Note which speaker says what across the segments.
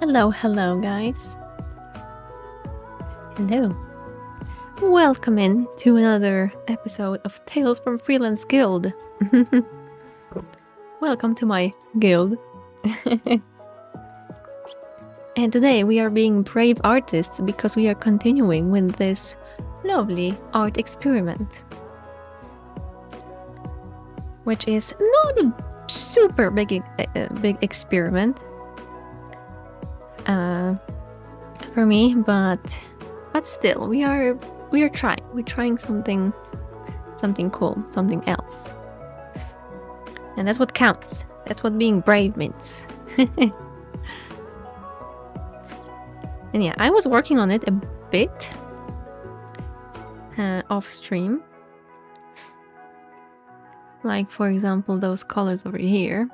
Speaker 1: Hello guys. Hello. Welcome in to another episode of Tales from Freelance Guild. Welcome to my guild. And today we are being brave artists because we are continuing with this lovely art experiment. Which is not a super big experiment. For me, but still, we are trying. We're trying something cool, something else, and that's what counts. That's what being brave means. And yeah, I was working on it a bit off stream, like for example those colors over here.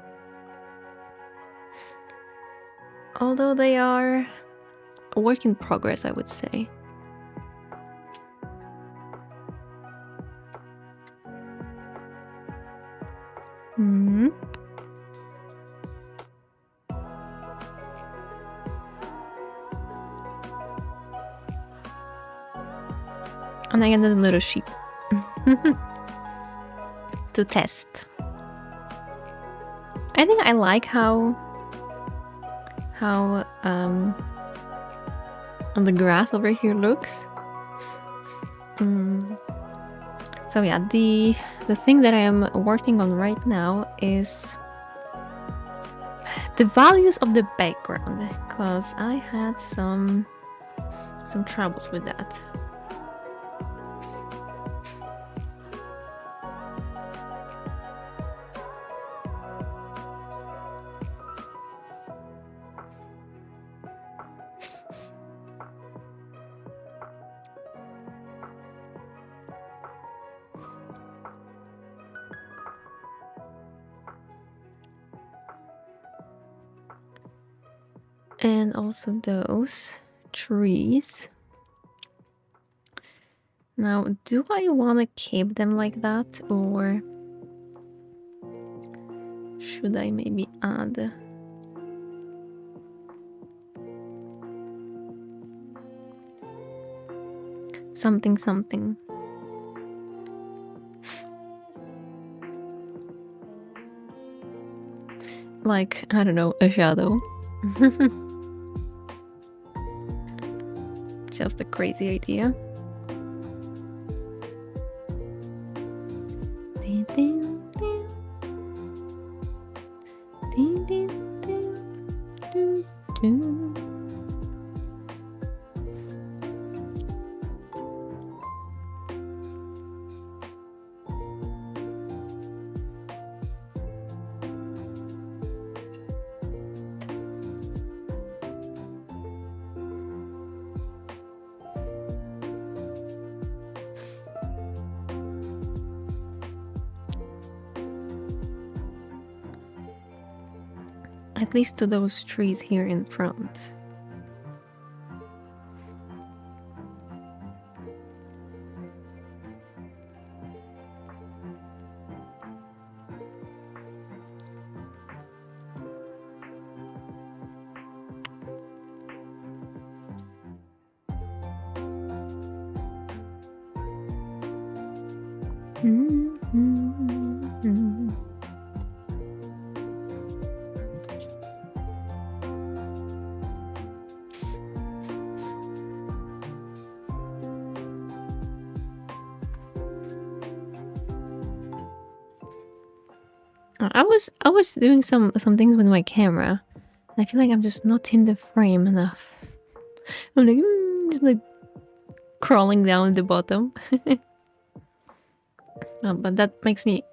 Speaker 1: Although they are a work in progress, I would say. And I added a little sheep to test. I think I like how the grass over here looks. So yeah, the thing that I am working on right now is the values of the background, because I had some troubles with that. And also those trees. Now, do I want to keep them like that, or should I maybe add something? Like, I don't know, a shadow. Just a crazy idea. At least to those trees here in front. I was doing some things with my camera. I feel like I'm just not in the frame enough. I'm like just like crawling down the bottom. But that makes me,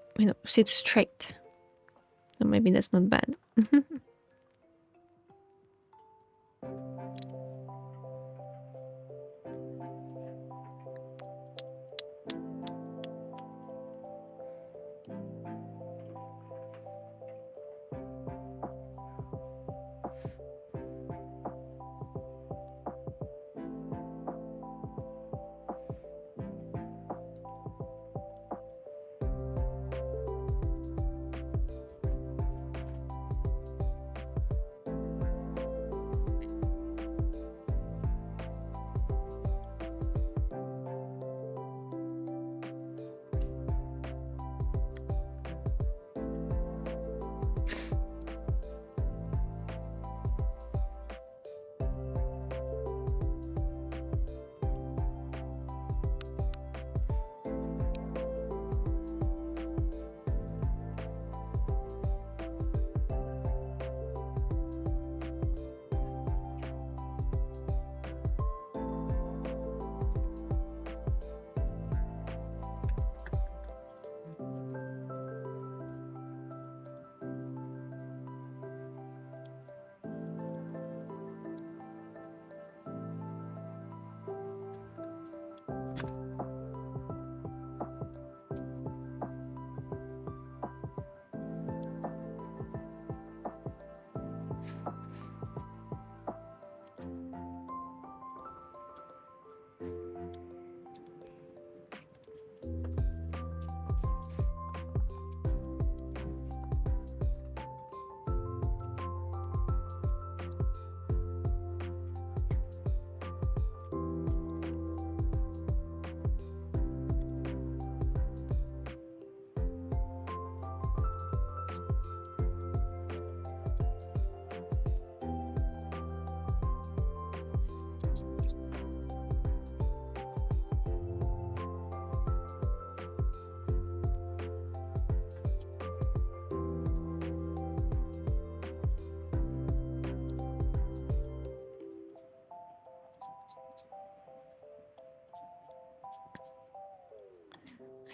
Speaker 1: sit straight. So maybe that's not bad.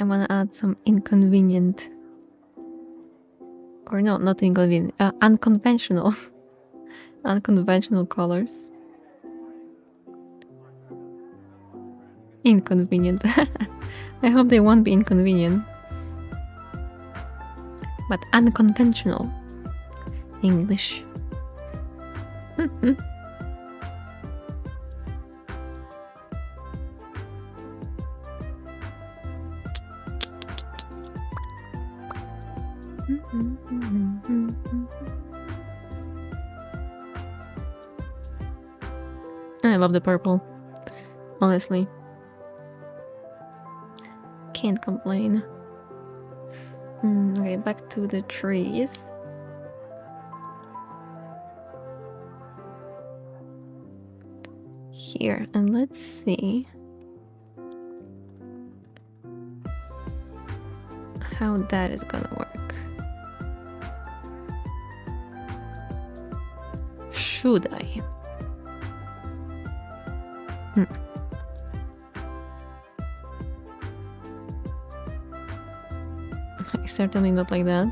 Speaker 1: I want to add some inconvenient, or no, not inconvenient, unconventional, unconventional colors. Inconvenient. I hope they won't be inconvenient. But unconventional English. I love the purple, honestly. Can't complain. Okay, back to the trees. Here, and let's see how that is gonna work. Should I? Certainly not like that.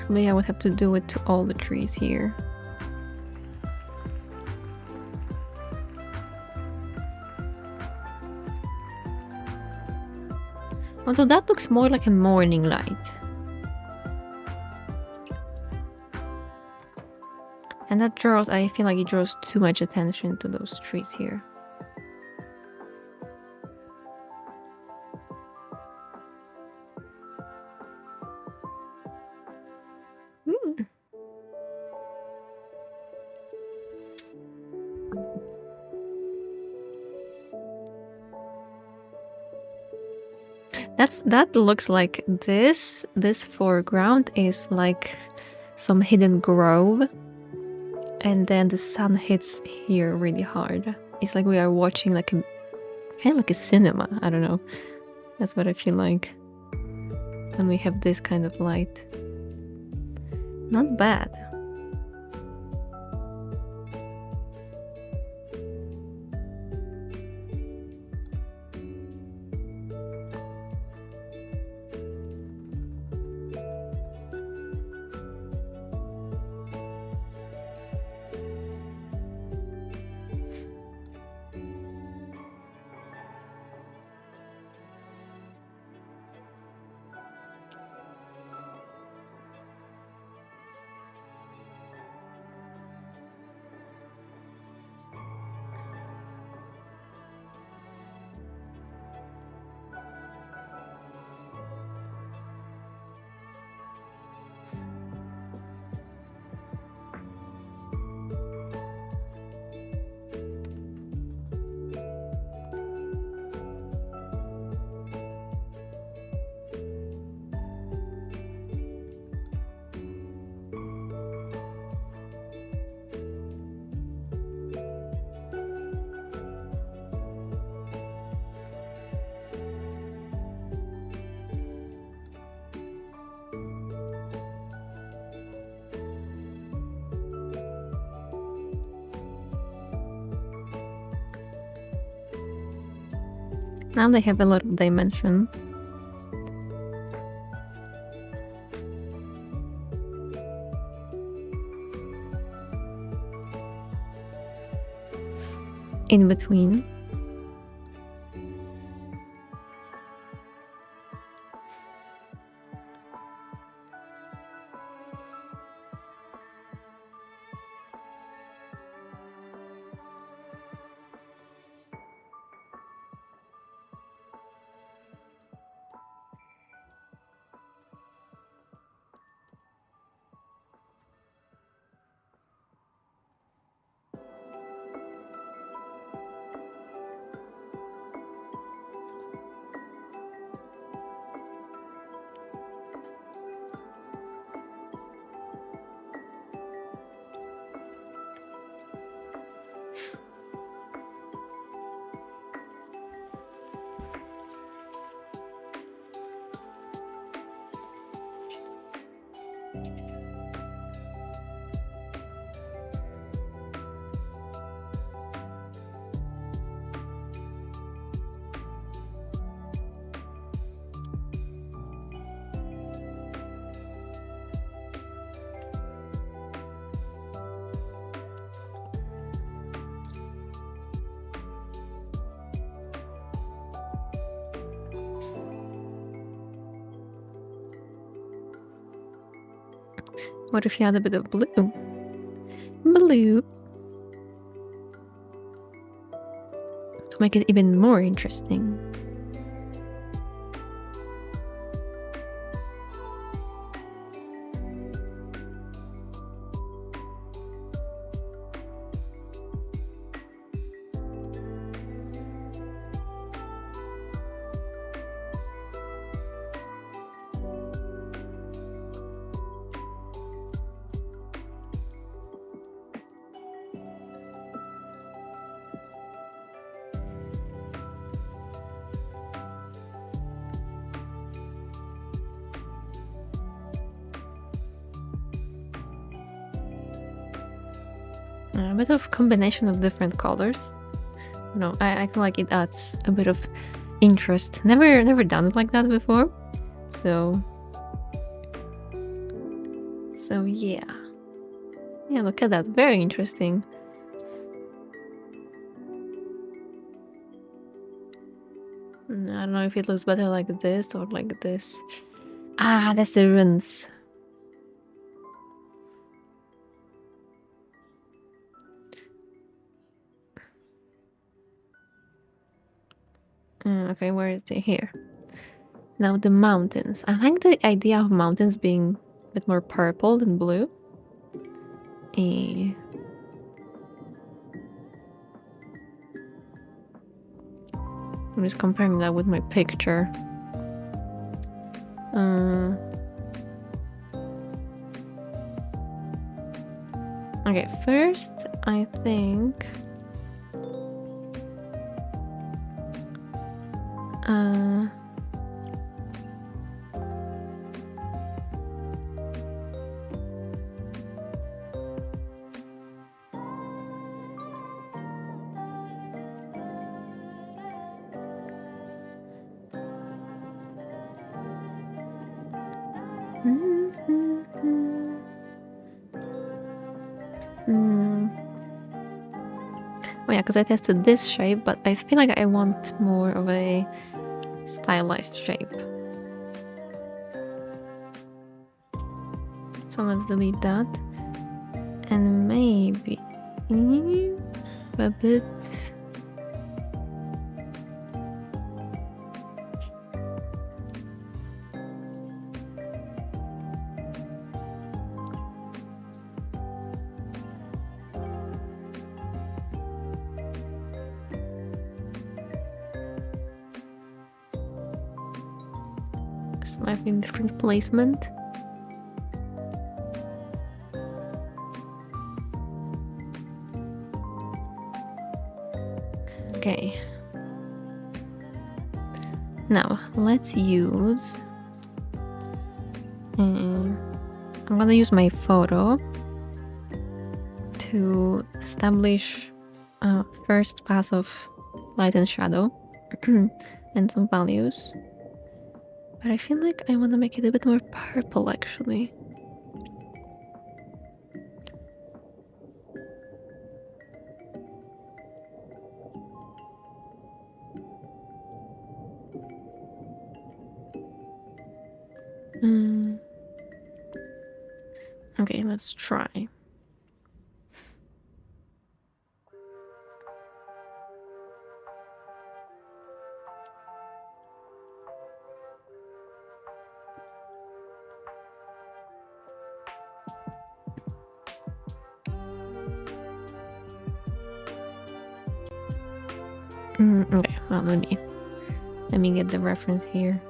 Speaker 1: Probably I would have to do it to all the trees here. Although that looks more like a morning light. And that draws, I feel like it draws too much attention to those trees here. That looks like this foreground is like some hidden grove, and then the sun hits here really hard. It's like we are watching like a kind of like a cinema. I don't know. That's what I feel like when we have this kind of light. Not bad. Now they have a lot of dimension. In between. What if you had a bit of blue? Blue. To make it even more interesting. A bit of combination of different colors. You know, I feel like it adds a bit of interest. Never done it like that before. So yeah. Yeah, look at that. Very interesting. I don't know if it looks better like this or like this. Ah, that's the runes. Okay, where is it? Here. Now the mountains. I like the idea of mountains being a bit more purple than blue. I'm just comparing that with my picture. Okay, first I think oh yeah, because I tested this shape, but I feel like I want more of a stylized shape. So let's delete that. And maybe a bit... slightly different placement. Okay. Now let's use. I'm gonna use my photo to establish first pass of light and shadow and some values. But I feel like I want to make it a bit more purple actually. Okay, let's try. Okay, well, let me get the reference here.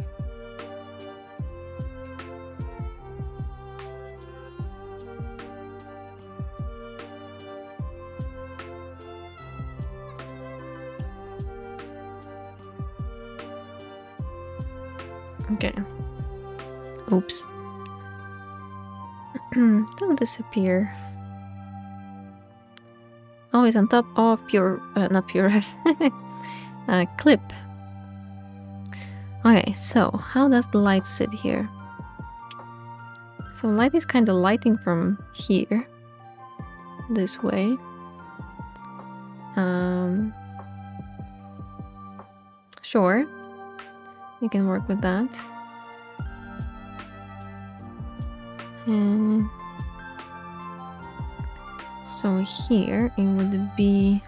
Speaker 1: Okay. Oops. Don't disappear. Always on top of pure, not pure, clip. Okay, so how does the light sit here? So light is kind of lighting from here, this way. Sure, you can work with that. And So here it would be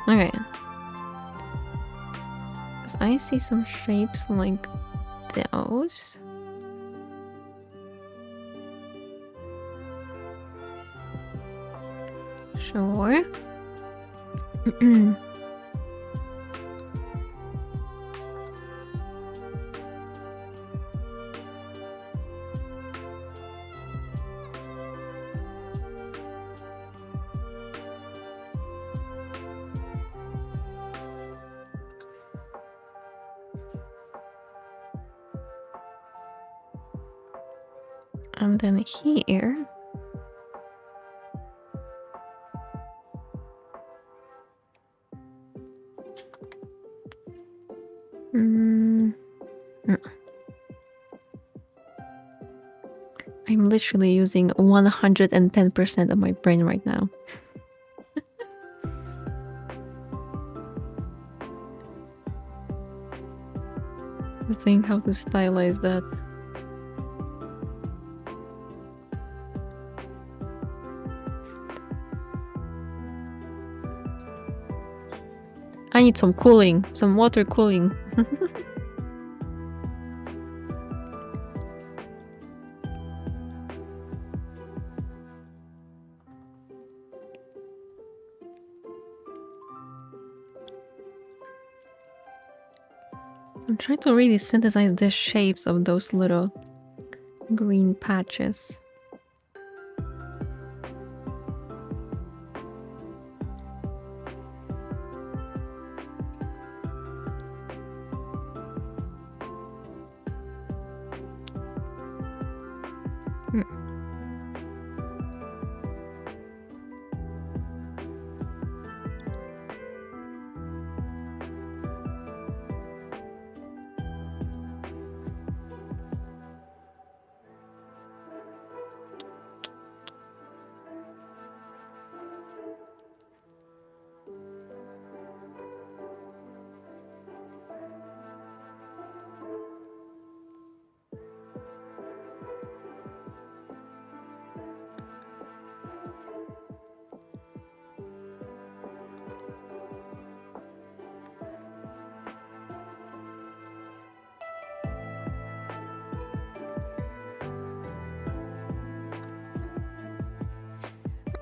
Speaker 1: okay. Because I see some shapes like those. Sure. And then here. No. I'm literally using 110% of my brain right now. To think how to stylize that. I need some cooling, some water cooling. I'm trying to really synthesize the shapes of those little green patches.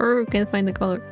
Speaker 1: Or can't find the color.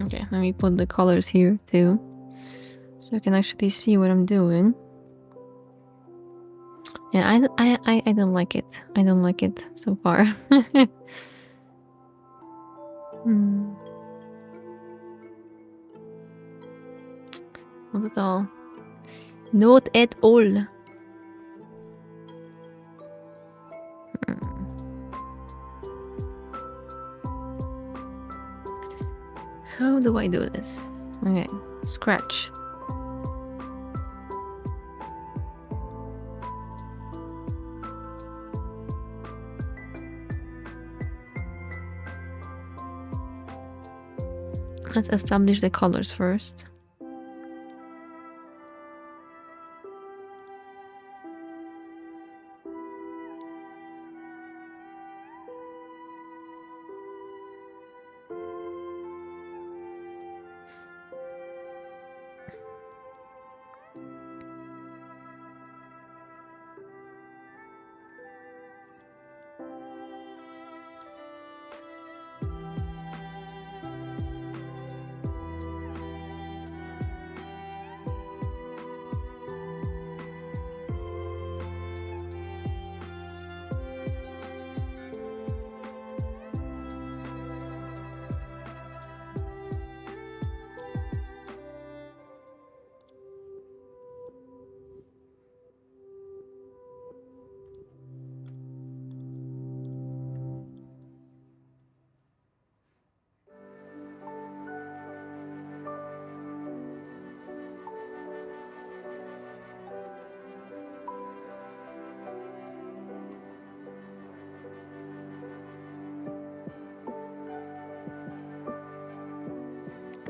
Speaker 1: Okay, let me put the colors here too, so you can actually see what I'm doing. Yeah, I don't like it. I don't like it so far. Not at all. Not at all. How do I do this? Okay, scratch. Let's establish the colors first.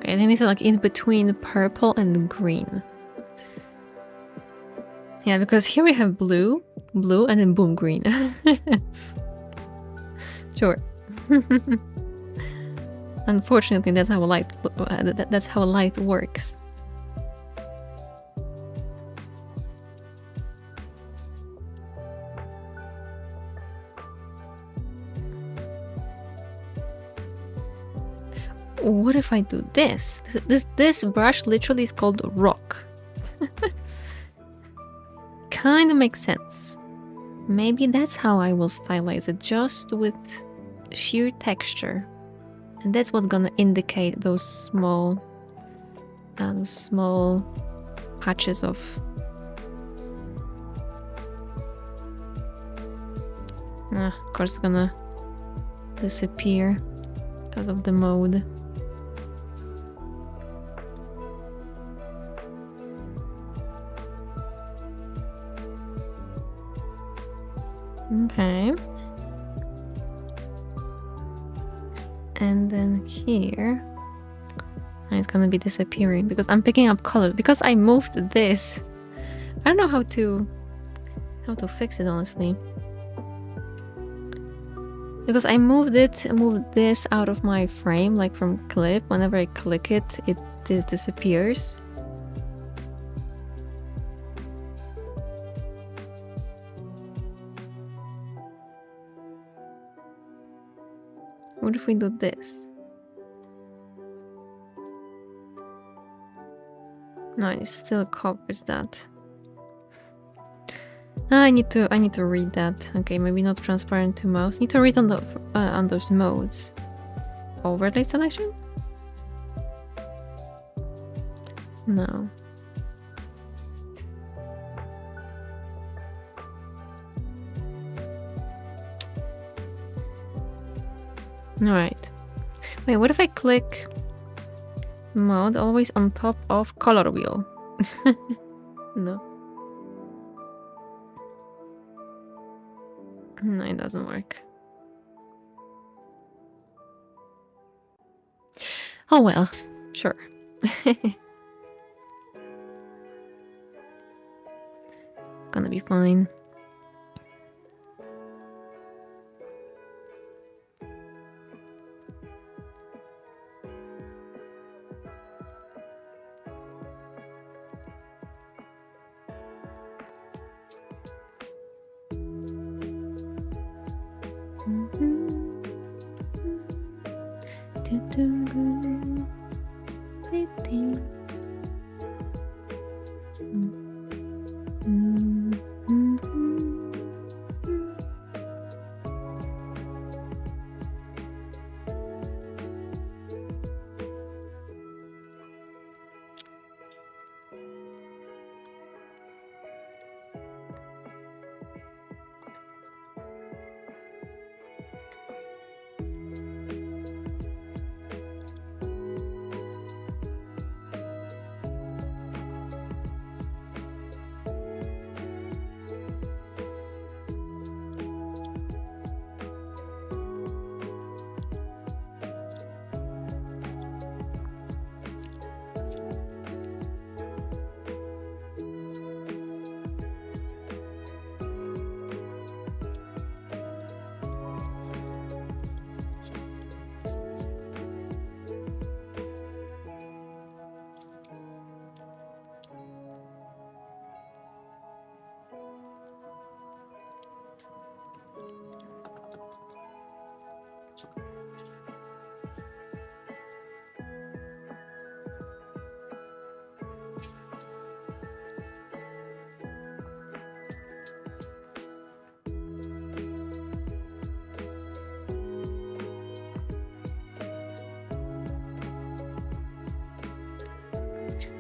Speaker 1: Okay, I think it's like in between purple and green. Yeah, because here we have blue, and then boom, green. Sure. Unfortunately, that's how light works. What if I do this? This brush literally is called rock. Kind of makes sense. Maybe that's how I will stylize it, just with sheer texture. And that's what's gonna indicate those small patches of of course it's gonna disappear because of the mode. Okay. And then here it's gonna be disappearing because I'm picking up colors because I moved this. I don't know how to fix it, honestly, because I moved this out of my frame, like from clip. Whenever I click it, just disappears. What if we do this? No, it still covers that. I need to read that. Okay, maybe not transparent to mouse. Need to read on the on those modes. Overlay selection? No. Alright. Wait, what if I click mode always on top of color wheel? No. No, it doesn't work. Oh well, sure. Gonna be fine.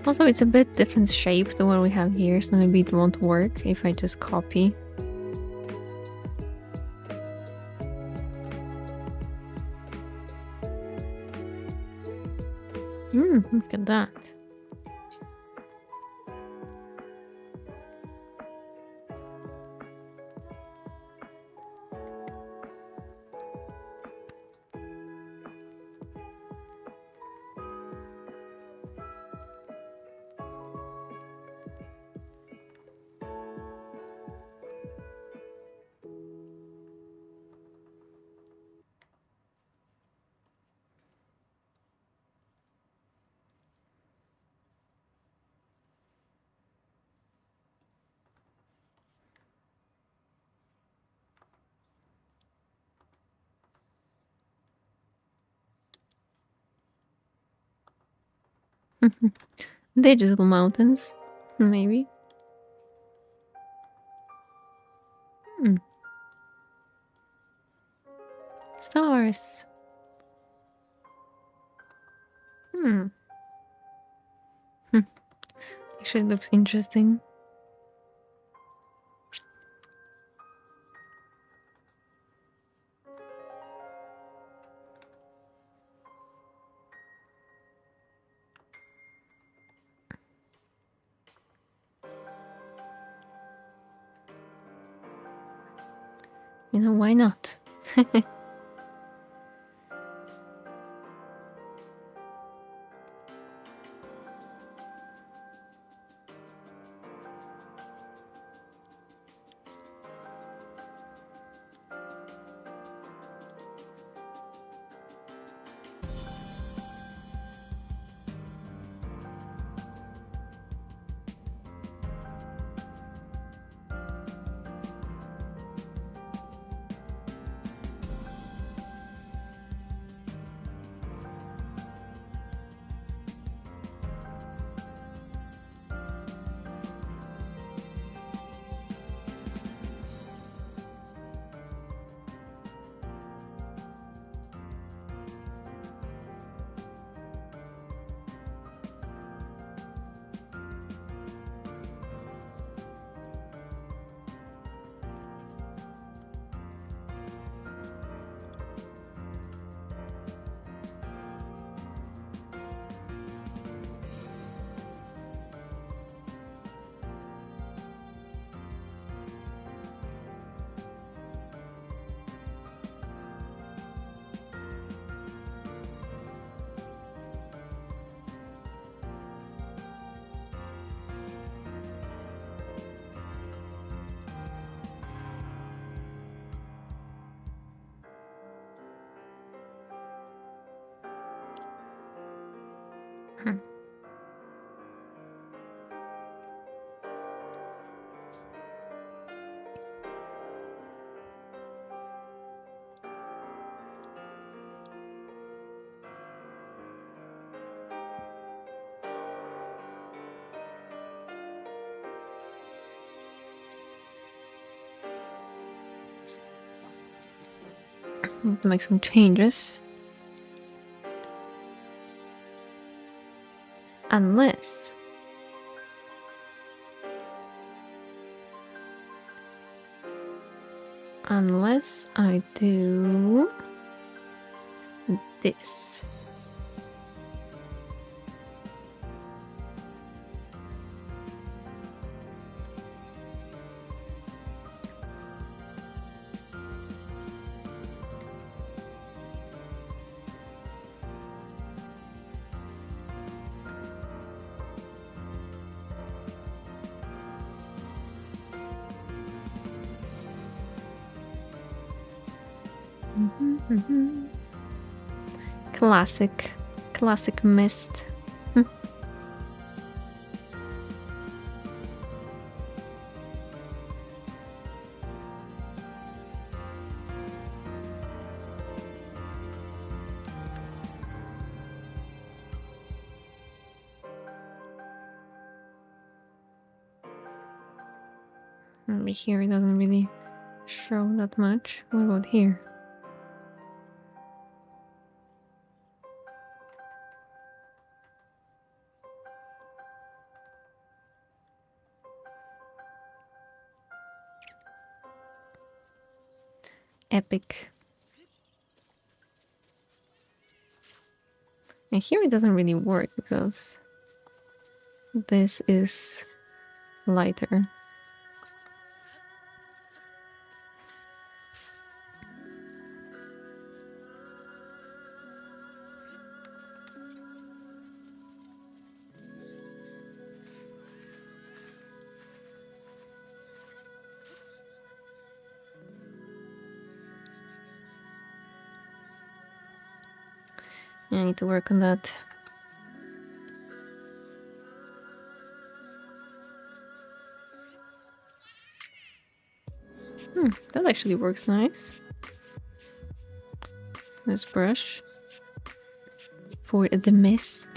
Speaker 1: Also, it's a bit different shape than what we have here, so maybe it won't work if I just copy. Look at that. Digital mountains, maybe. Stars. Actually, it looks interesting. You know, why not? Need to make some changes. Unless I do this. Classic mist. Maybe here it doesn't really show that much. What about here? Epic. And here it doesn't really work because this is lighter. I need to work on that. That actually works nice. This brush for the mist.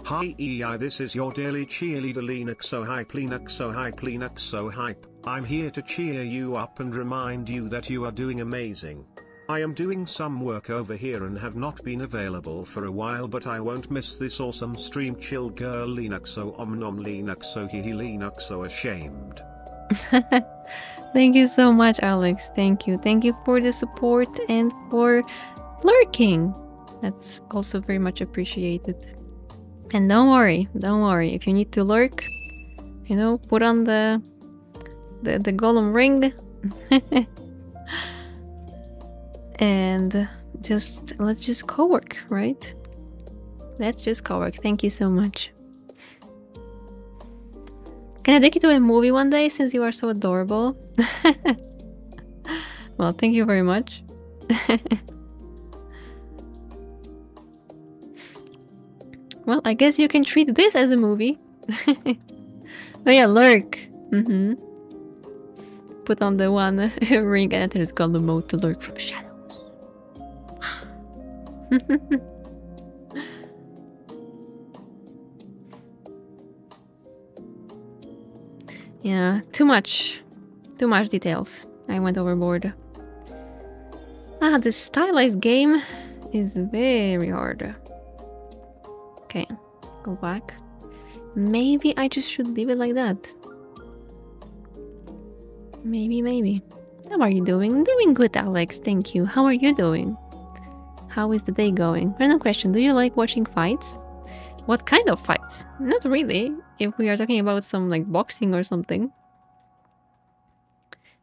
Speaker 2: Hi EI, this is your daily cheerleader Lena so hype, Lena so hype, Lena so hype. I'm here to cheer you up and remind you that you are doing amazing. I am doing some work over here and have not been available for a while, but I won't miss this awesome stream. Chill girl Lena so nom Lena so hee Lena so ashamed.
Speaker 1: Thank you so much, Alex. Thank you. Thank you for the support and for lurking. That's also very much appreciated. And don't worry, if you need to lurk, you know, put on the golem ring and let's just co-work, right? Let's just co-work. Thank you so much. Can I take you to a movie one day since you are so adorable? Well, thank you very much. Well, I guess you can treat this as a movie. Oh yeah, lurk. Put on the one ring and enter golem mode to lurk from shadows. Yeah, too much details. I went overboard. This stylized game is very hard. Okay, go back. Maybe I just should leave it like that. Maybe. How are you doing? Doing good, Alex. Thank you. How are you doing? How is the day going? Random question. Do you like watching fights? What kind of fights? Not really. If we are talking about some like boxing or something.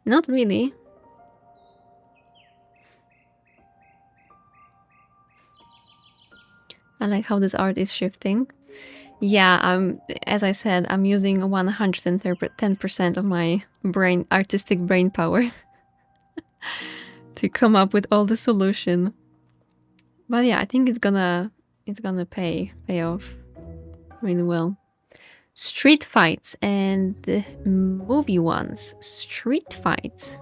Speaker 1: Not really. I like how this art is shifting. Yeah, as I said, I'm using 110% of my artistic brain power to come up with all the solution. But yeah, I think it's gonna pay off really well. Street fights and movie ones. Street fights.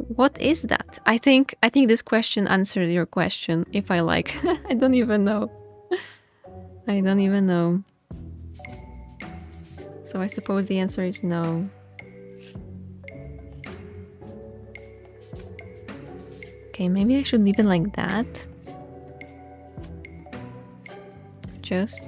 Speaker 1: What is that? I think this question answers your question. If I like, I don't even know. So I suppose the answer is no. Okay, maybe I should leave it like that. Just.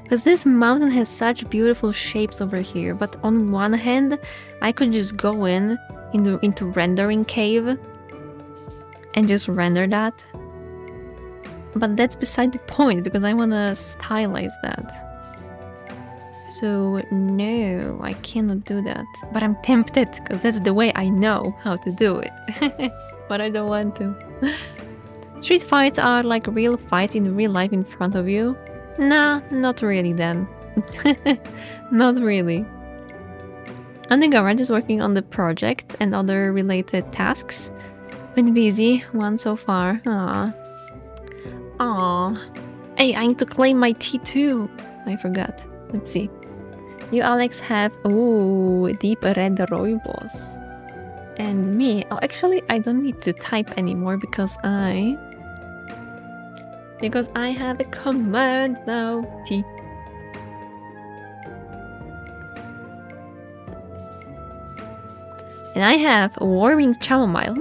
Speaker 1: Because this mountain has such beautiful shapes over here, but on one hand, I could just go into rendering cave and just render that. But that's beside the point, because I want to stylize that. So no, I cannot do that. But I'm tempted, because that's the way I know how to do it. But I don't want to. Street fights are like real fights in real life in front of you? Nah, not really then. Not really. And the garage is working on the project and other related tasks. Been busy, one so far. Aww. Aww. Hey, I need to claim my T2. I forgot. Let's see. You, Alex, have... Ooh, deep red rooibos. And me... Oh, actually, I don't need to type anymore because I have a command now. T. And I have warming chamomile.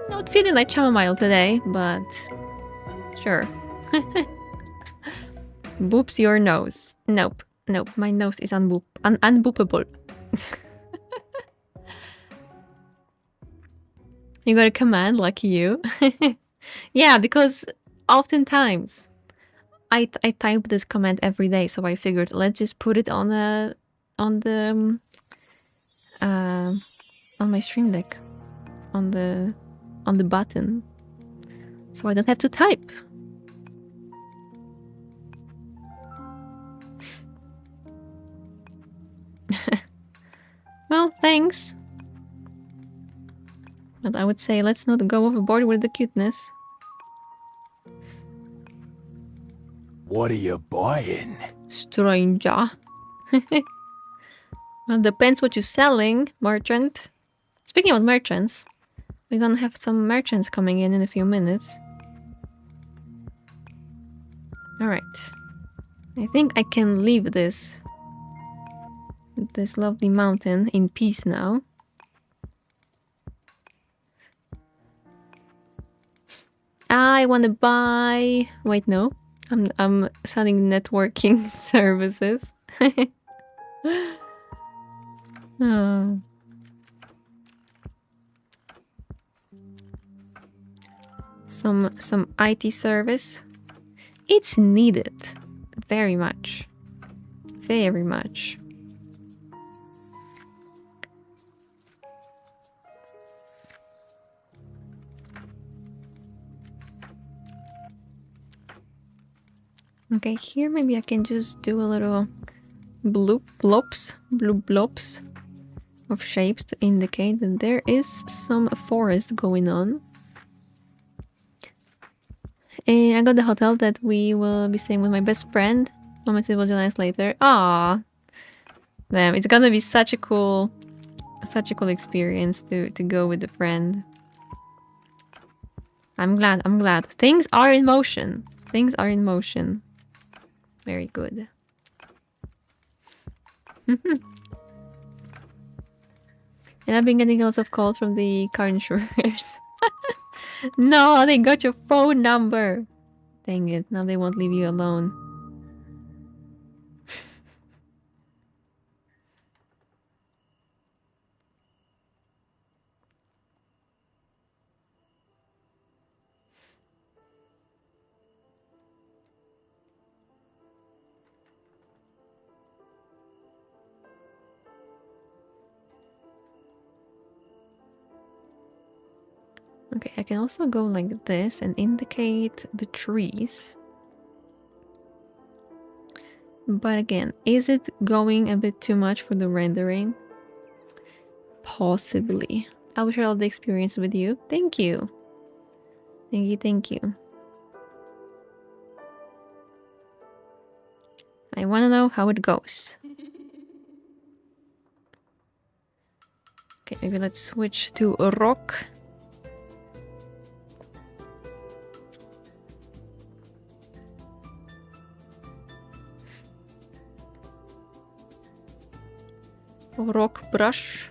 Speaker 1: Not feeling like chamomile today, but sure. Boops your nose. Nope. Nope. My nose is unboopable. You got a command like you. Yeah, because oftentimes I type this command every day, so I figured let's just put it on my Stream Deck, on the button, so I don't have to type. Well, thanks. But I would say let's not go overboard with the cuteness.
Speaker 3: What are you buying?
Speaker 1: Stranger. Well, depends what you're selling, merchant. Speaking of merchants, we're gonna have some merchants coming in a few minutes. Alright. I think I can leave this lovely mountain in peace now. I want to buy... Wait, no. I'm selling networking services. Oh. Some IT service. It's needed. Very much. Very much. Okay, here maybe I can just do a little blue blobs of shapes to indicate that there is some forest going on. And I got the hotel that we will be staying with my best friend. Mama said we'll join us later. Aww. Damn, it's gonna be such a cool experience to go with a friend. I'm glad. Things are in motion. Things are in motion. Very good. And I've been getting lots of calls from the car insurers. No, they got your phone number. Dang it, now they won't leave you alone. Okay, I can also go like this and indicate the trees. But again, is it going a bit too much for the rendering? Possibly. I will share all the experience with you. Thank you. Thank you, thank you. I want to know how it goes. Okay, maybe let's switch to a rock. Rock brush.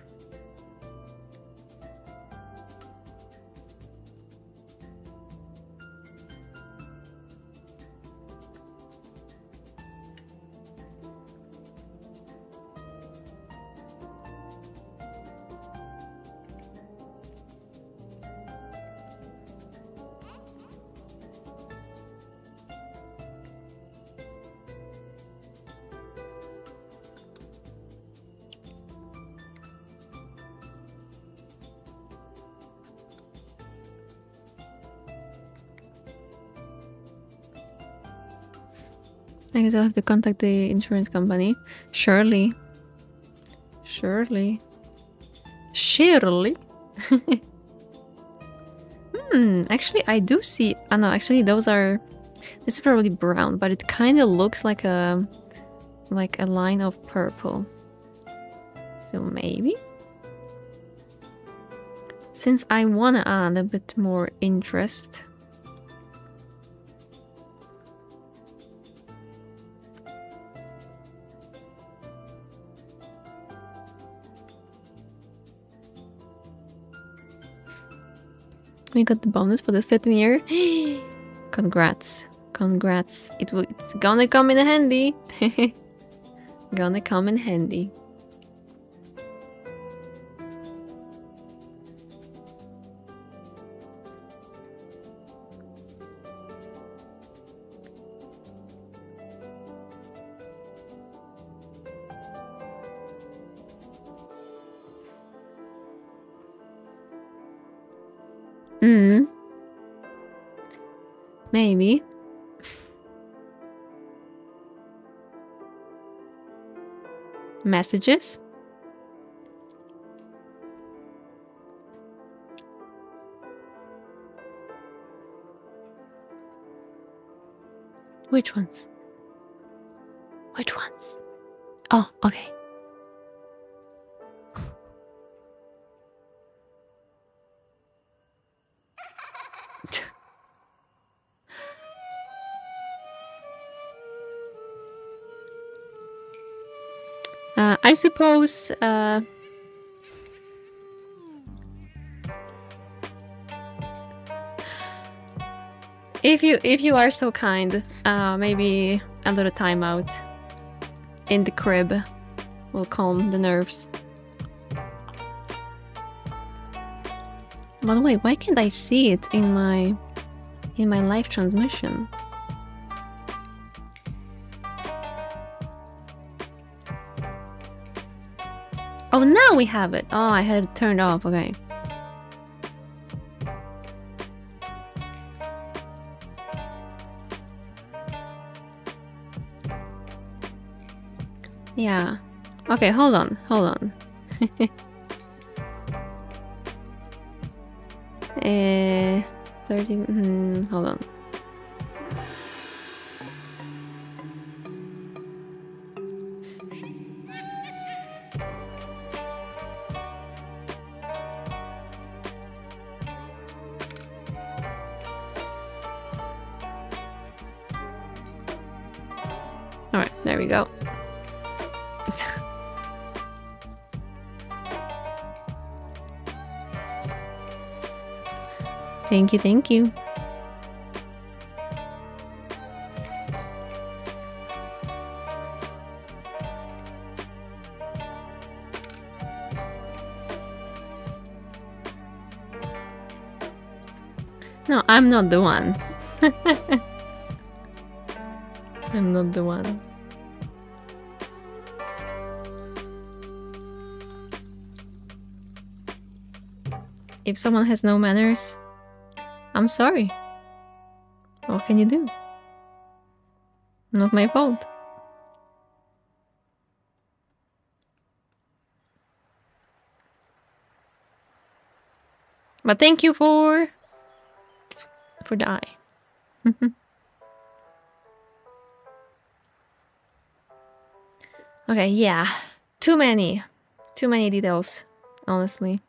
Speaker 1: I guess I'll have to contact the insurance company. Surely. Surely. Surely. Actually, I do see... Oh, no, actually, those are... This is probably brown, but it kind of looks like a line of purple. So maybe? Since I want to add a bit more interest... We got the bonus for the 13th year. Congrats. Congrats. It's gonna come in handy. Gonna come in handy. Maybe. Messages? Which ones? Which ones? Oh, okay. I suppose if you are so kind, maybe a little timeout in the crib will calm the nerves. By the way, why can't I see it in my live transmission? Oh, now we have it. Oh, I had it turned off. Okay. Yeah. Okay, hold on. 30. Hold on. All right, there we go. Thank you, thank you. No, I'm not the one. I'm not the one. If someone has no manners, I'm sorry. What can you do? Not my fault. But thank you for the eye. Okay, yeah. Too many details, honestly.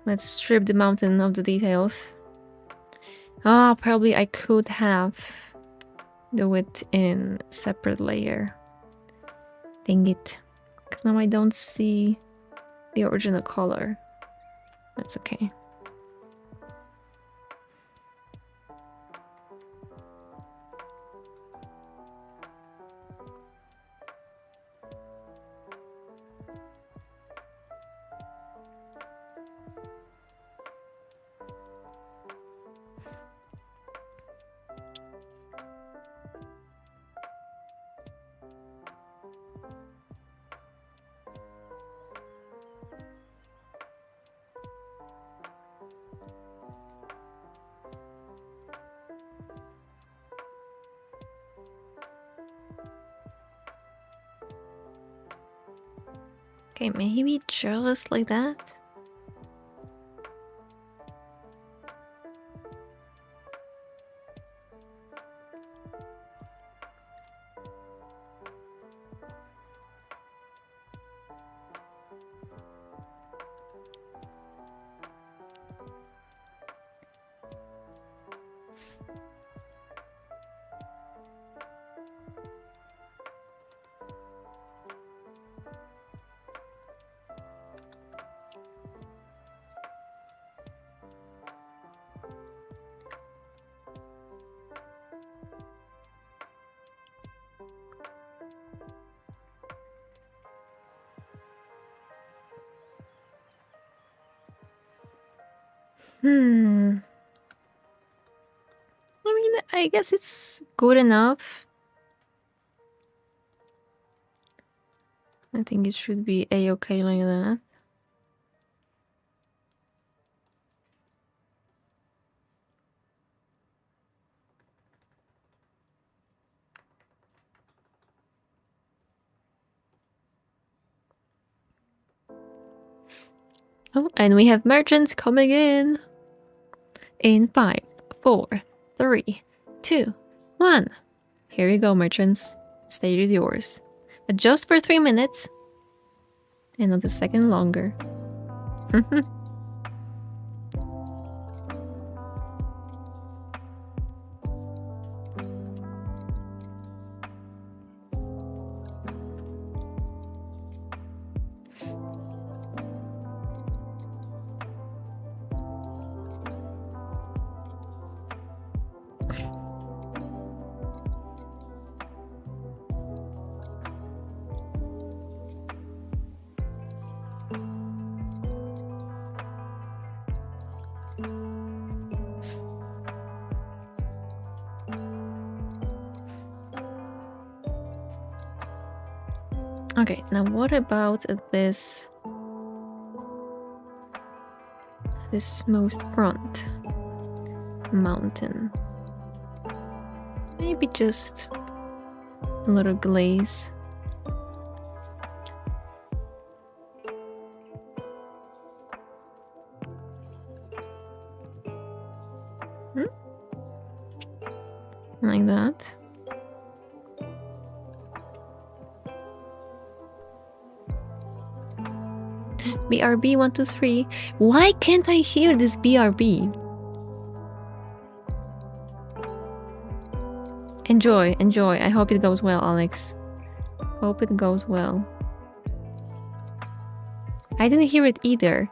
Speaker 1: Let's strip the mountain of the details. Ah, probably I could have do it in separate layer. Dang it. Because now I don't see the original color. That's okay. Okay, maybe just like that. I mean, I guess it's good enough. I think it should be a-okay like that. Oh, and we have merchants coming in. In 5, 4, 3, 2, 1. Here you go, merchants. Stage is yours. But just for 3 minutes. And not a second longer. Okay, now what about this most front mountain? Maybe just a little glaze. Like that. BRB 123. Why can't I hear this BRB? Enjoy, enjoy. I hope it goes well, Alex. Hope it goes well. I didn't hear it either.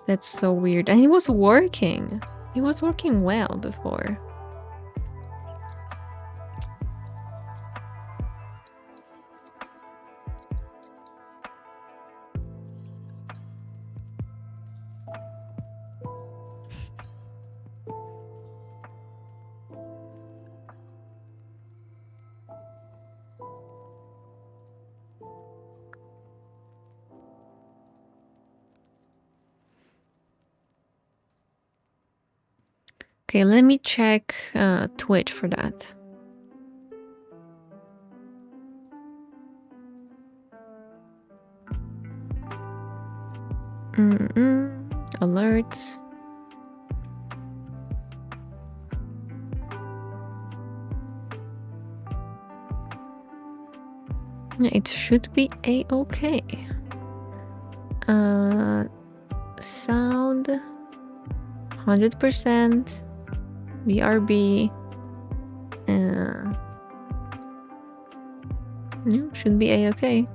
Speaker 1: That's so weird. And it was working. It was working well before. Okay, let me check Twitch for that. Alerts. Yeah, it should be a-okay. Sound 100%. BRB. Yeah, should be a-okay.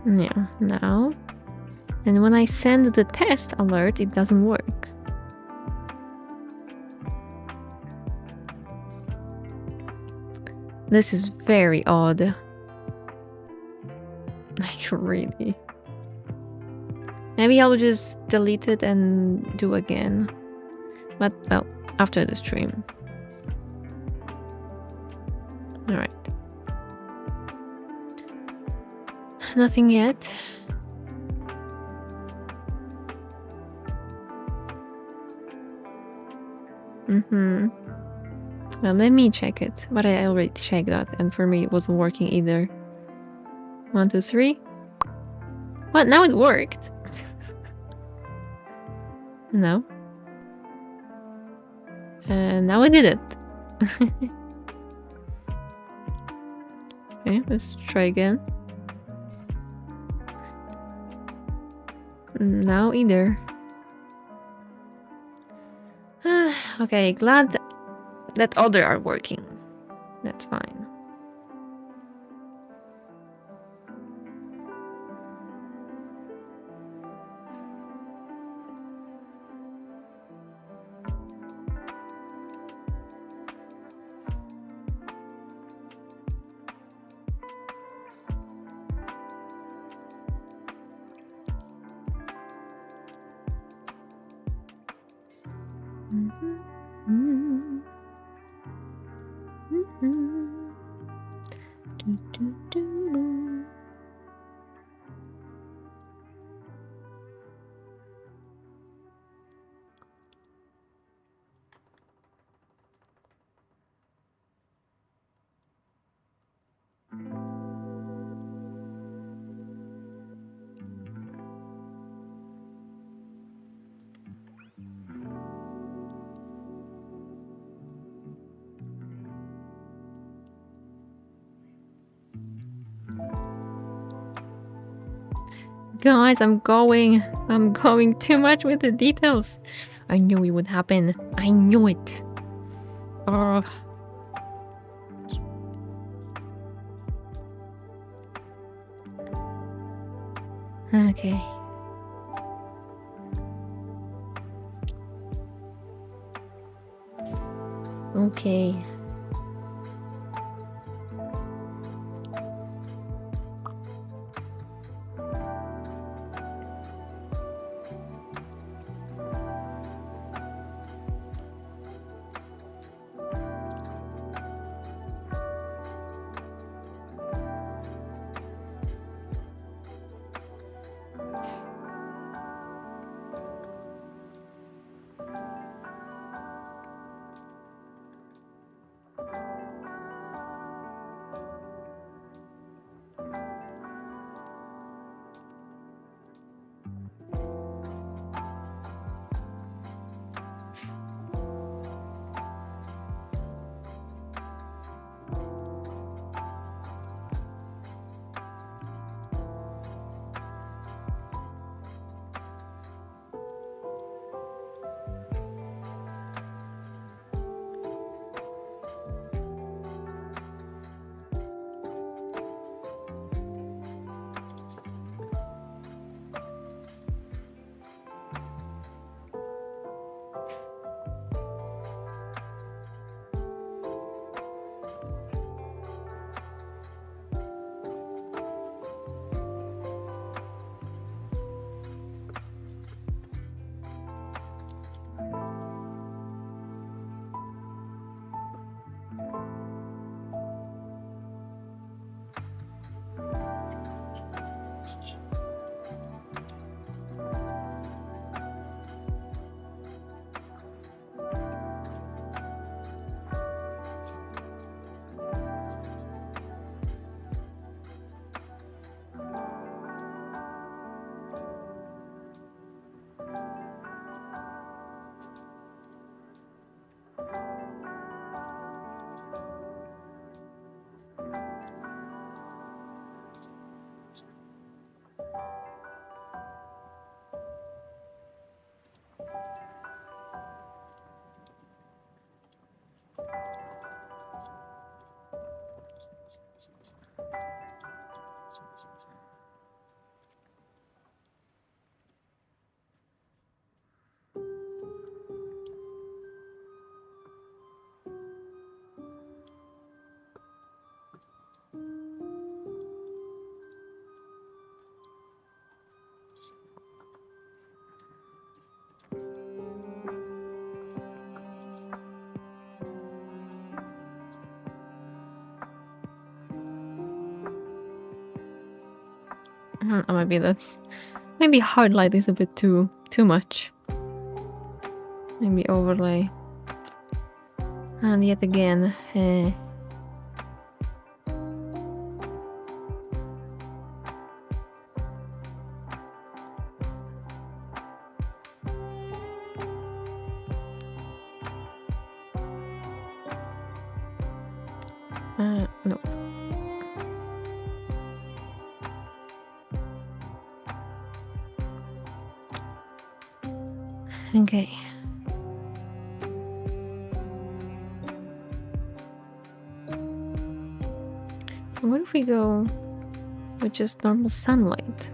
Speaker 1: Yeah, now. And when I send the test alert, it doesn't work. This is very odd. Like, really. Maybe I'll just delete it and do again. But, well, after the stream. All right. Nothing yet. Well, let me check it. But I already checked that, and for me it wasn't working either. 1, 2, 3. What? Now it worked. No. And now I did it. Okay, let's try again. Now either. Okay, glad that other are working. That's fine. Guys, I'm going too much with the details. I knew it would happen. I knew it. Oh. Okay. Okay. Maybe highlight is a bit too much. Maybe overlay. And yet again, no. Okay. What if we go with just normal sunlight?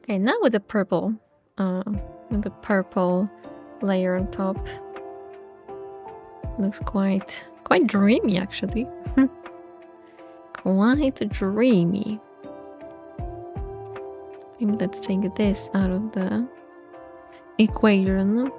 Speaker 1: Okay, now with the purple layer on top. Looks quite dreamy actually. Quite dreamy. Maybe let's take this out of the equation.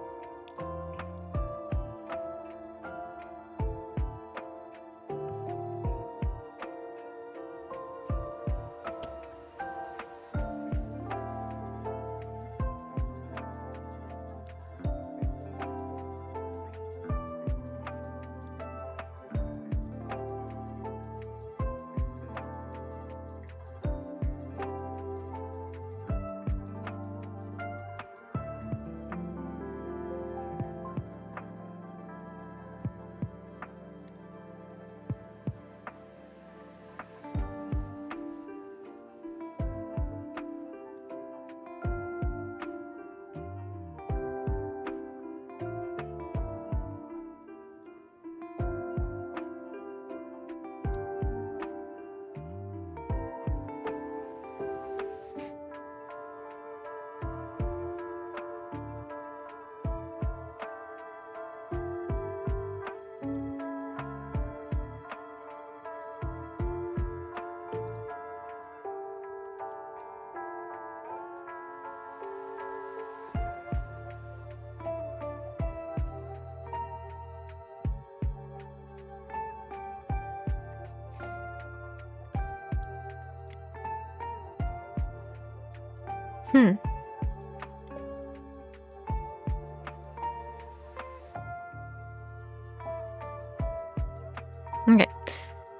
Speaker 1: Okay,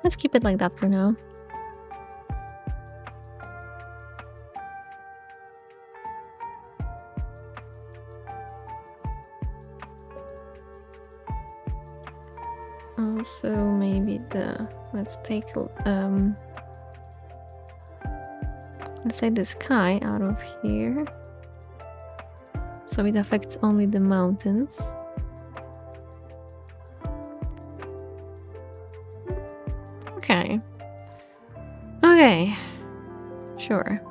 Speaker 1: let's keep it like that for now. Also, maybe let's take the sky out of here, so it affects only the mountains. Okay. Sure.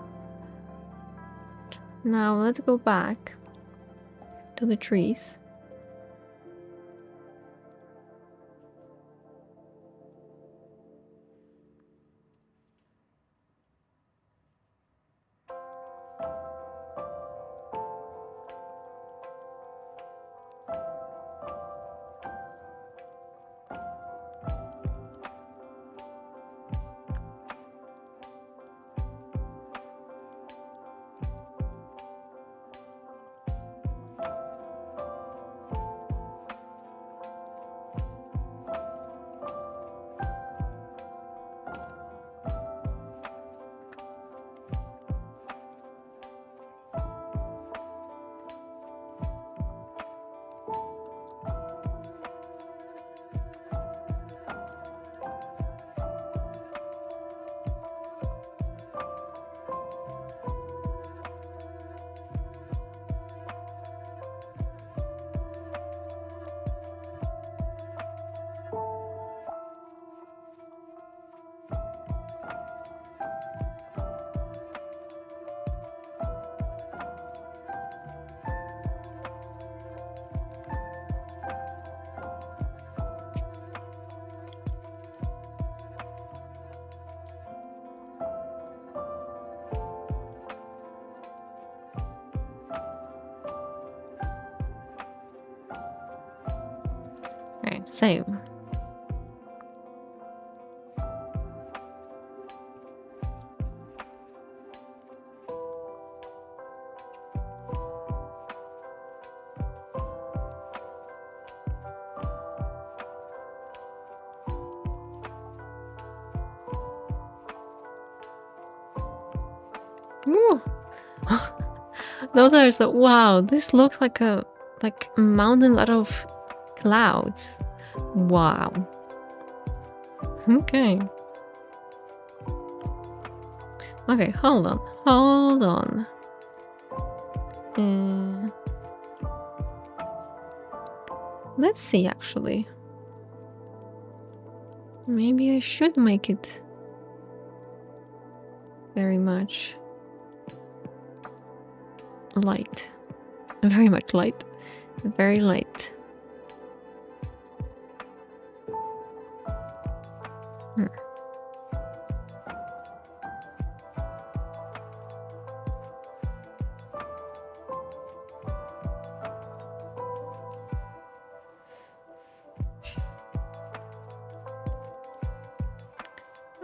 Speaker 1: Now let's go back to the trees. Okay, so Ooh. Those are so wow, this looks like a mountains out of clouds. Wow. Okay. Okay, hold on. Hold on. Let's see actually. Maybe I should make it very much light. Very much light. Very light.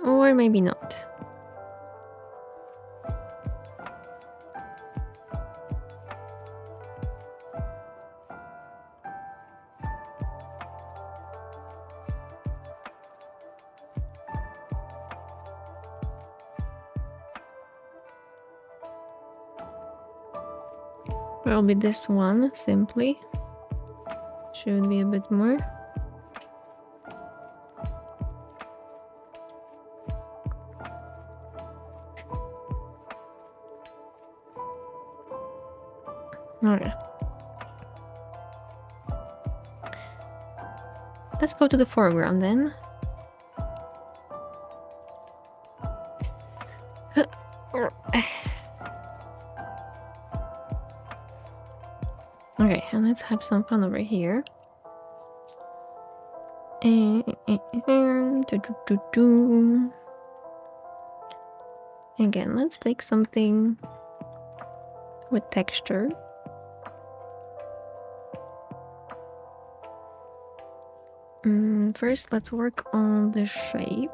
Speaker 1: Or maybe not. Will be this one simply. Should be a bit more. Okay. Let's go to the foreground then. Okay, and let's have some fun over here. Again, let's take something with texture. First, let's work on the shape.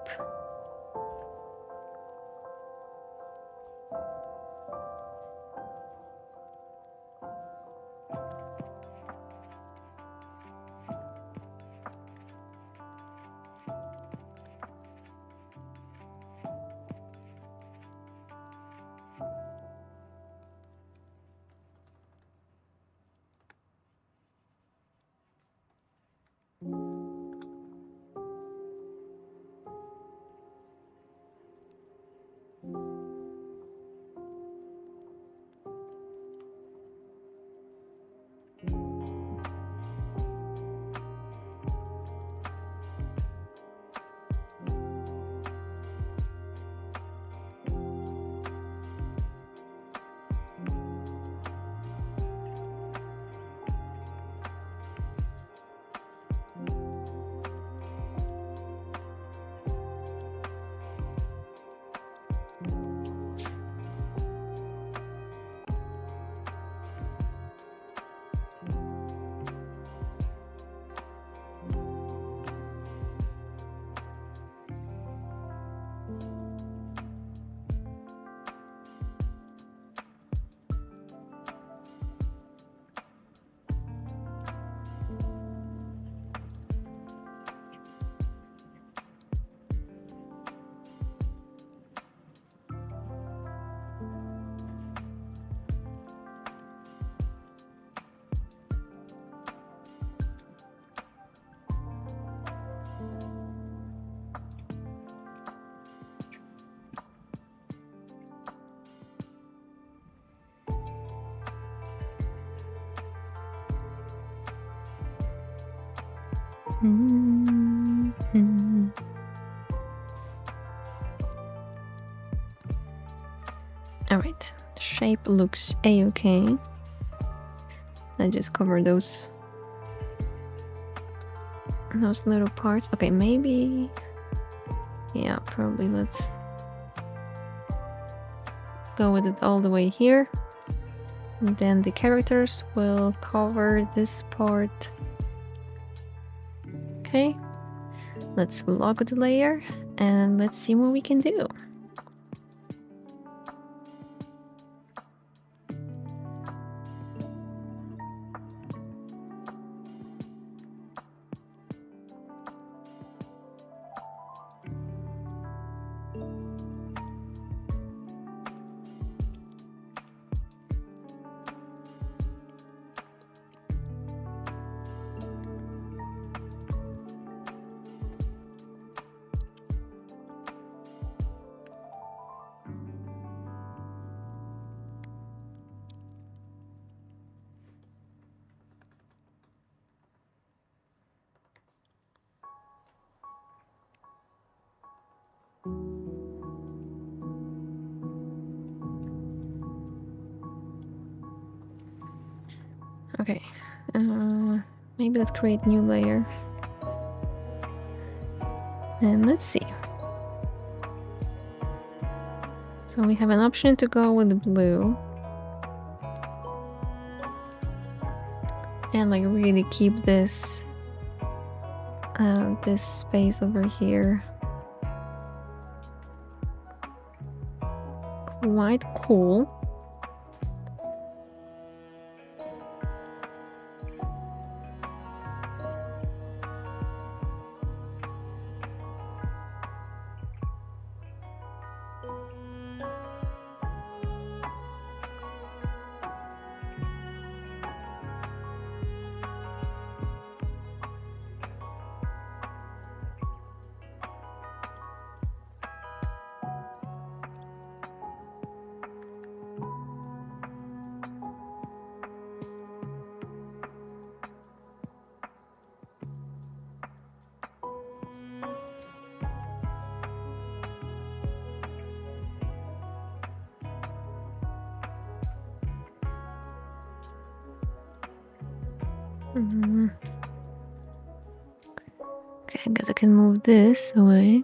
Speaker 1: Alright, shape looks a-okay. I just cover those little parts. Okay, maybe, yeah, probably let's go with it all the way here. And then the characters will cover this part. Okay, let's lock the layer and let's see what we can do. Okay, maybe let's create new layer. And let's see. So we have an option to go with the blue. And like really keep this this space over here quite cool. Okay, I guess I can move this away.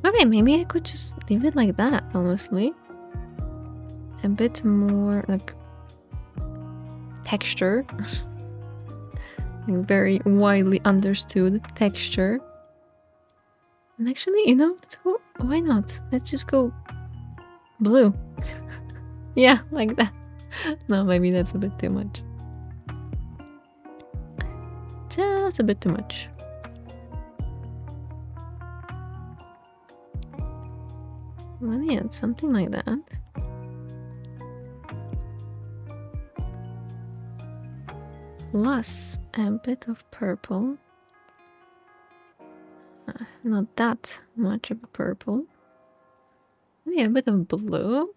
Speaker 1: Okay, maybe I could just leave it like that, honestly. A bit more like texture. Like very widely understood texture. And actually, you know, let's go, why not? Let's just go blue. Yeah, like that. No, maybe that's a bit too much. Just a bit too much. Well, yeah, something like that. Plus a bit of purple. Not that much of a purple. Maybe a bit of blue.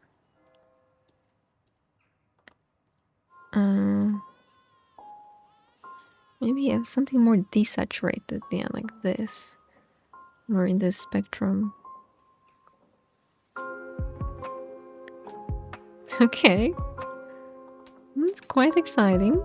Speaker 1: Maybe have something more desaturated, yeah, like this. More in this spectrum. Okay. That's quite exciting.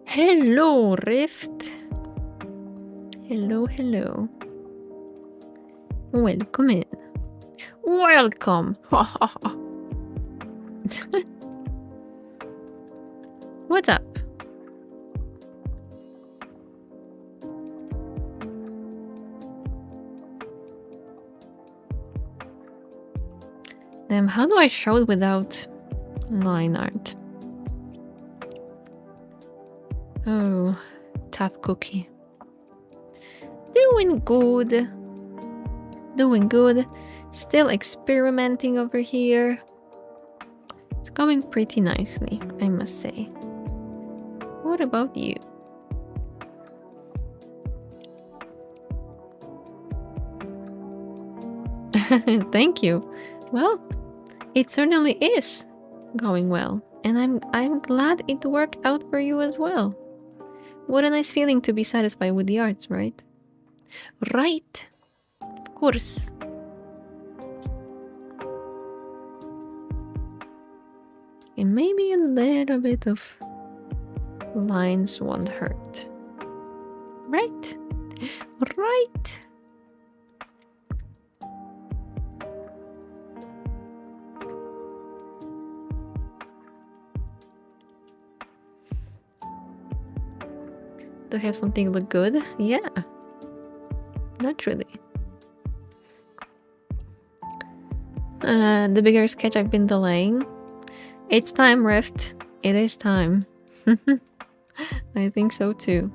Speaker 1: Hello, Rift. Hello, hello. Welcome in. Welcome. What's up? How do I show it without line art? Oh, tough cookie. Doing good. Doing good. Still experimenting over here. It's going pretty nicely, I must say. What about you? Thank you. Well, it certainly is going well, and I'm glad it worked out for you as well. What a nice feeling to be satisfied with the arts, right? Right. Of course. And maybe a little bit of lines won't hurt. Right? Right. Do I have something look good? Yeah. Naturally. The bigger sketch I've been delaying. It's time, Rift. It is time. I think so too.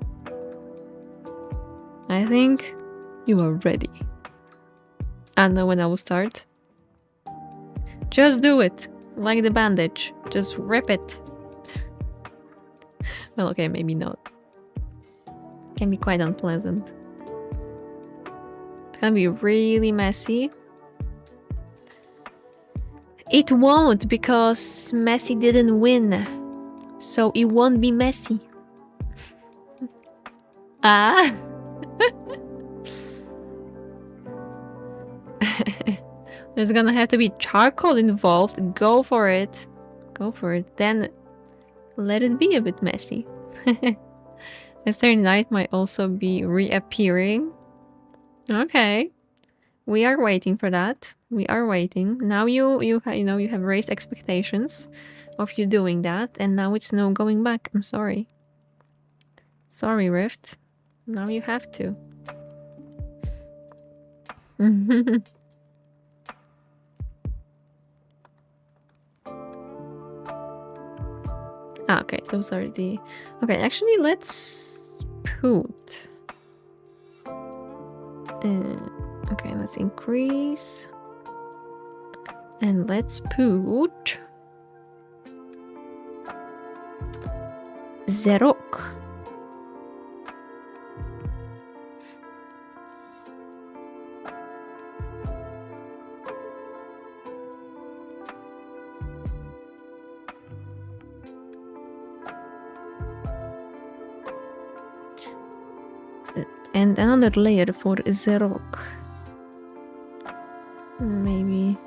Speaker 1: I think you are ready. I know when I will start. Just do it. Like the bandage. Just rip it. Well, okay, maybe not. Can be quite unpleasant. It can be really messy. It won't, because messy didn't win. So it won't be messy. Ah! There's gonna have to be charcoal involved. Go for it. Go for it. Then let it be a bit messy. Mr. Knight might also be reappearing. Okay. We are waiting for that. We are waiting. Now you have raised expectations of you doing that, and now it's no going back. I'm sorry. Sorry, Rift. Now you have to. Okay, those are the... Okay, actually, let's put... okay, let's increase. And let's put... Zerok. And another layer for Zerok. Maybe.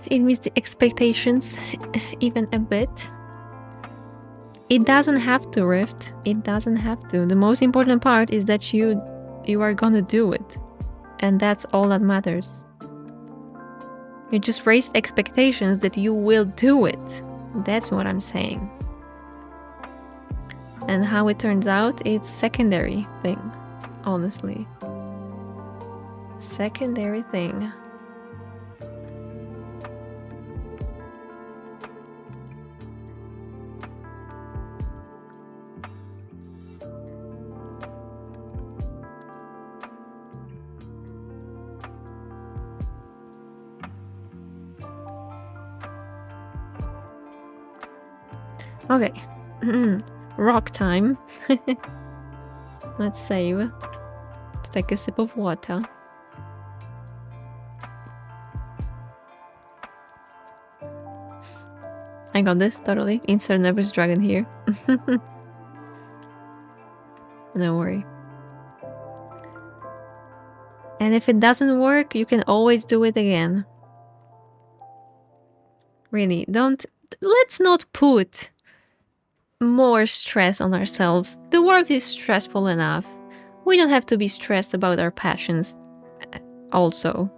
Speaker 1: It meets the expectations even a bit. It doesn't have to, Rift. It doesn't have to. The most important part is that you are gonna do it. And that's all that matters. You just raised expectations that you will do it. That's what I'm saying. And how it turns out, it's secondary thing. Honestly. Secondary thing. Okay. Rock time. Let's save. Let's take a sip of water. I got this, totally. Insert nervous dragon here. Don't worry. And if it doesn't work, you can always do it again. Really, let's not put more stress on ourselves. The world is stressful enough. We don't have to be stressed about our passions also.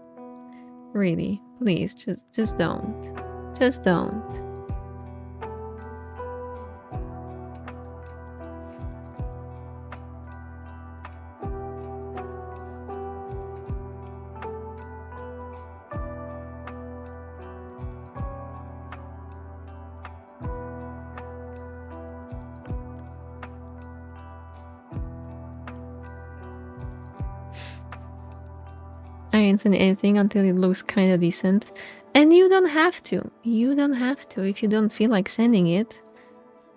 Speaker 1: Really, please, just don't. Just don't. I ain't saying anything until it looks kind of decent. And you don't have to. You don't have to. If you don't feel like sending it,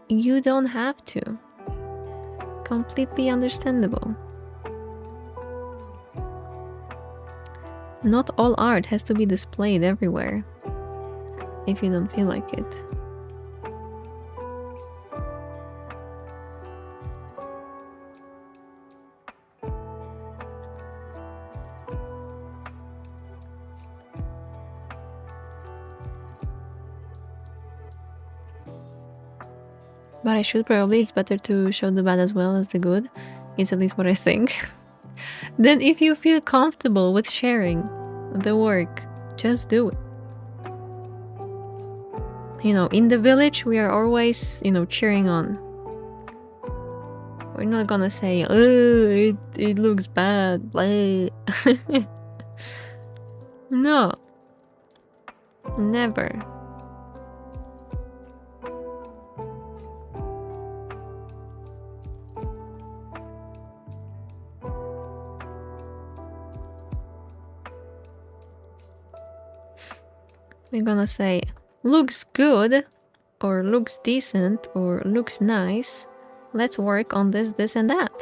Speaker 1: you don't have to. Completely understandable. Not all art has to be displayed everywhere if you don't feel like it. But I should probably, it's better to show the bad as well as the good. It's at least what I think. Then if you feel comfortable with sharing the work, just do it. You know, in the village, we are always, you know, cheering on. We're not gonna say, oh, it looks bad. No. Never. We're gonna say, looks good, or looks decent, or looks nice. Let's work on this, this, and that.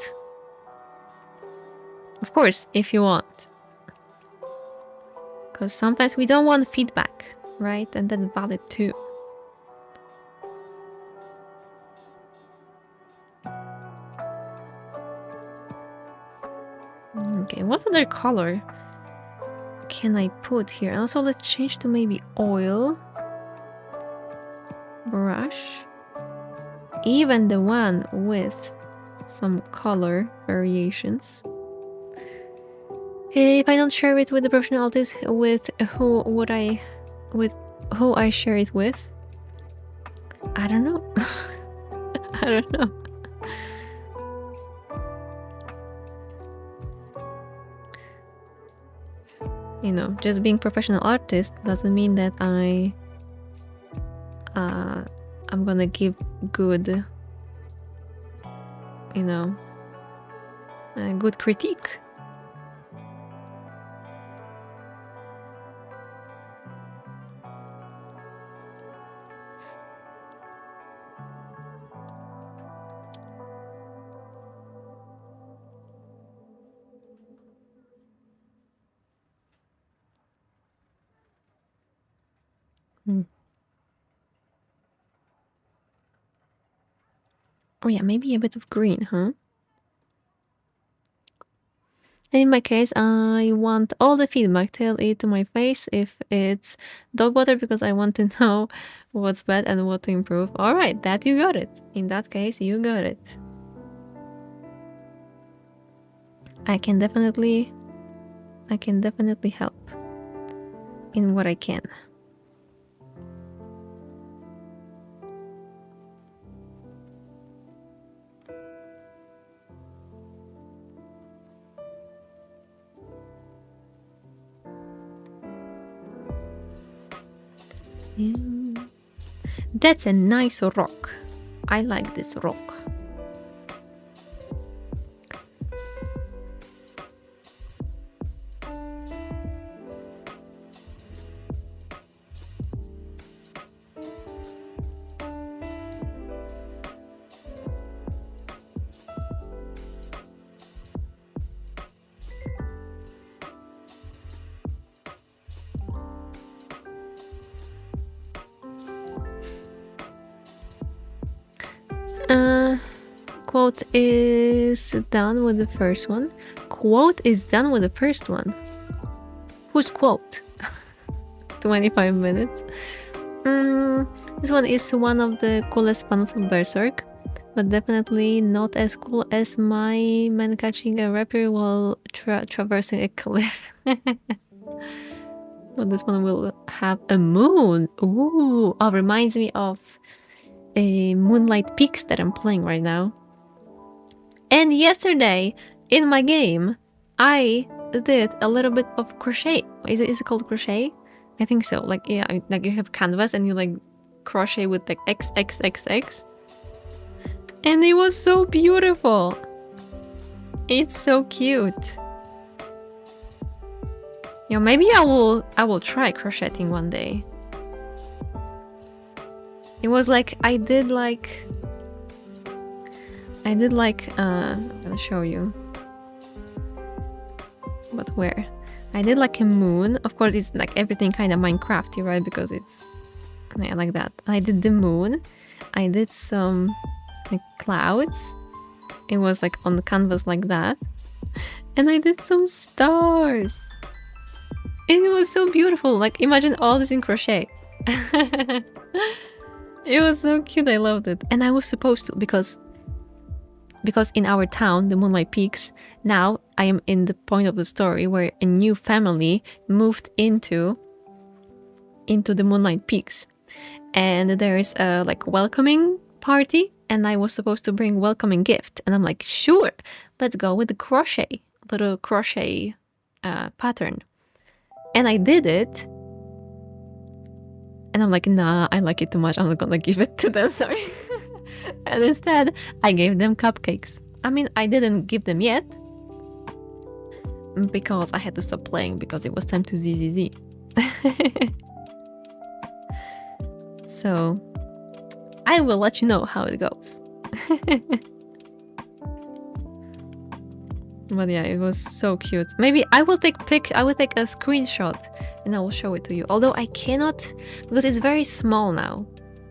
Speaker 1: Of course, if you want. Because sometimes we don't want feedback, right? And that's valid too. Okay, what other color can I put here? Also, let's change to maybe oil. Brush. Even the one with some color variations. If I don't share it with the professional artist, with who I share it with? I don't know. I don't know. You know, just being professional artist doesn't mean that I'm gonna give good, you know, good critique. Oh yeah, maybe a bit of green, huh? And in my case, I want all the feedback. Tell it to my face if it's dog water, because I want to know what's bad and what to improve. Alright, that you got it. In that case, you got it. I can definitely help in what I can. Yeah. That's a nice rock. I like this rock. Quote is done with the first one. Quote is done with the first one. Whose quote? 25 minutes. This one is one of the coolest panels of Berserk, but definitely not as cool as my man catching a rapier while traversing a cliff. Well, this one will have a moon. Ooh, oh, reminds me of a Moonlight Peaks that I'm playing right now. And yesterday in my game, I did a little bit of crochet. Is it called crochet? I think so. Like, yeah, like you have canvas and you like crochet with like XXXX. And it was so beautiful. It's so cute. You know, maybe I will try crocheting one day. It was like I did like I'm gonna show you. But where? I did like a moon. Of course it's like everything kind of Minecrafty, right? Because it's like that. I did the moon. I did some like clouds. It was like on the canvas like that. And I did some stars. And it was so beautiful. Like imagine all this in crochet. It was so cute. I loved it. And I was supposed to because in our town, the Moonlight Peaks, now I am in the point of the story where a new family moved into the Moonlight Peaks. And there's a like welcoming party, and I was supposed to bring welcoming gift. And I'm like, sure, let's go with the little crochet pattern. And I did it. And I'm like, nah, I like it too much. I'm not gonna give it to them, sorry. And instead, I gave them cupcakes. I mean, I didn't give them yet. Because I had to stop playing because it was time to ZZZ. So, I will let you know how it goes. But yeah, it was so cute. Maybe I will take a screenshot and I will show it to you. Although I cannot, because it's very small now.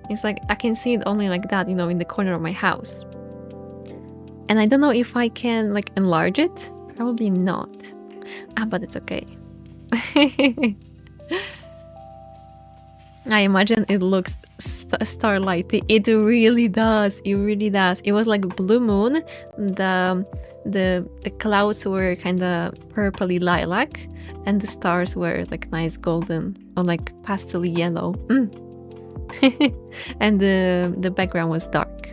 Speaker 1: It's like I can see it only like that, you know, in the corner of my house. And I don't know if I can like enlarge it. Probably not. But it's okay. I imagine it looks starlighty. It really does. It really does. It was like blue moon. The clouds were kind of purpley lilac, and the stars were like nice golden or like pastel yellow. And the background was dark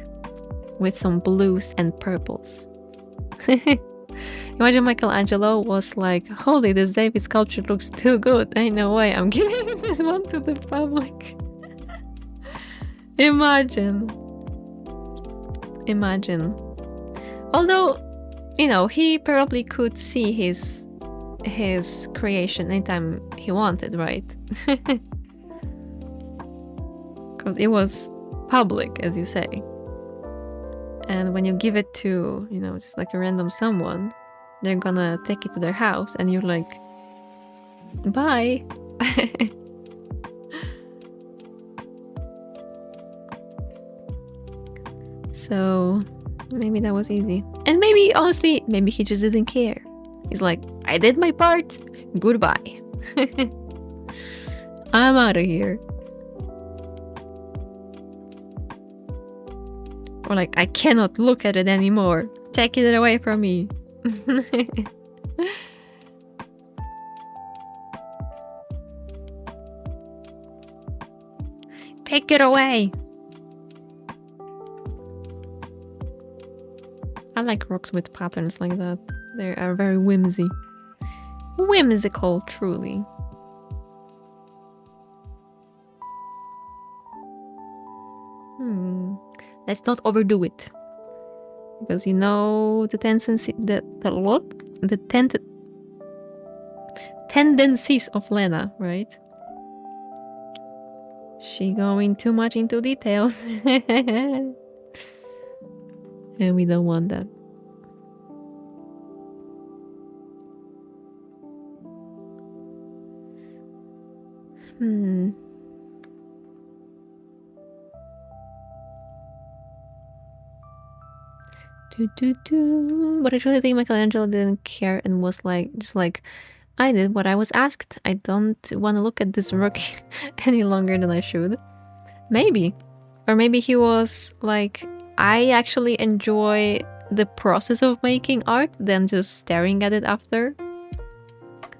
Speaker 1: with some blues and purples. Imagine Michelangelo was like, holy, this David sculpture looks too good. Ain't no way I'm giving this one to the public. Imagine. Although, you know, he probably could see his creation anytime he wanted, right? Because it was public, as you say. And when you give it to, you know, just like a random someone, they're gonna take it to their house and you're like, bye. So maybe that was easy. And maybe, honestly, maybe he just didn't care. He's like, I did my part, goodbye. I'm out of here. Or like, I cannot look at it anymore. Take it away from me. Take it away. I like rocks with patterns like that. They are very whimsical, truly. Let's not overdo it, because you know the tendencies of Lena, right? She going too much into details, and we don't want that. But I really think Michelangelo didn't care and was like, just like, I did what I was asked. I don't want to look at this rook any longer than I should. Maybe. Or maybe he was like, I actually enjoy the process of making art than just staring at it after.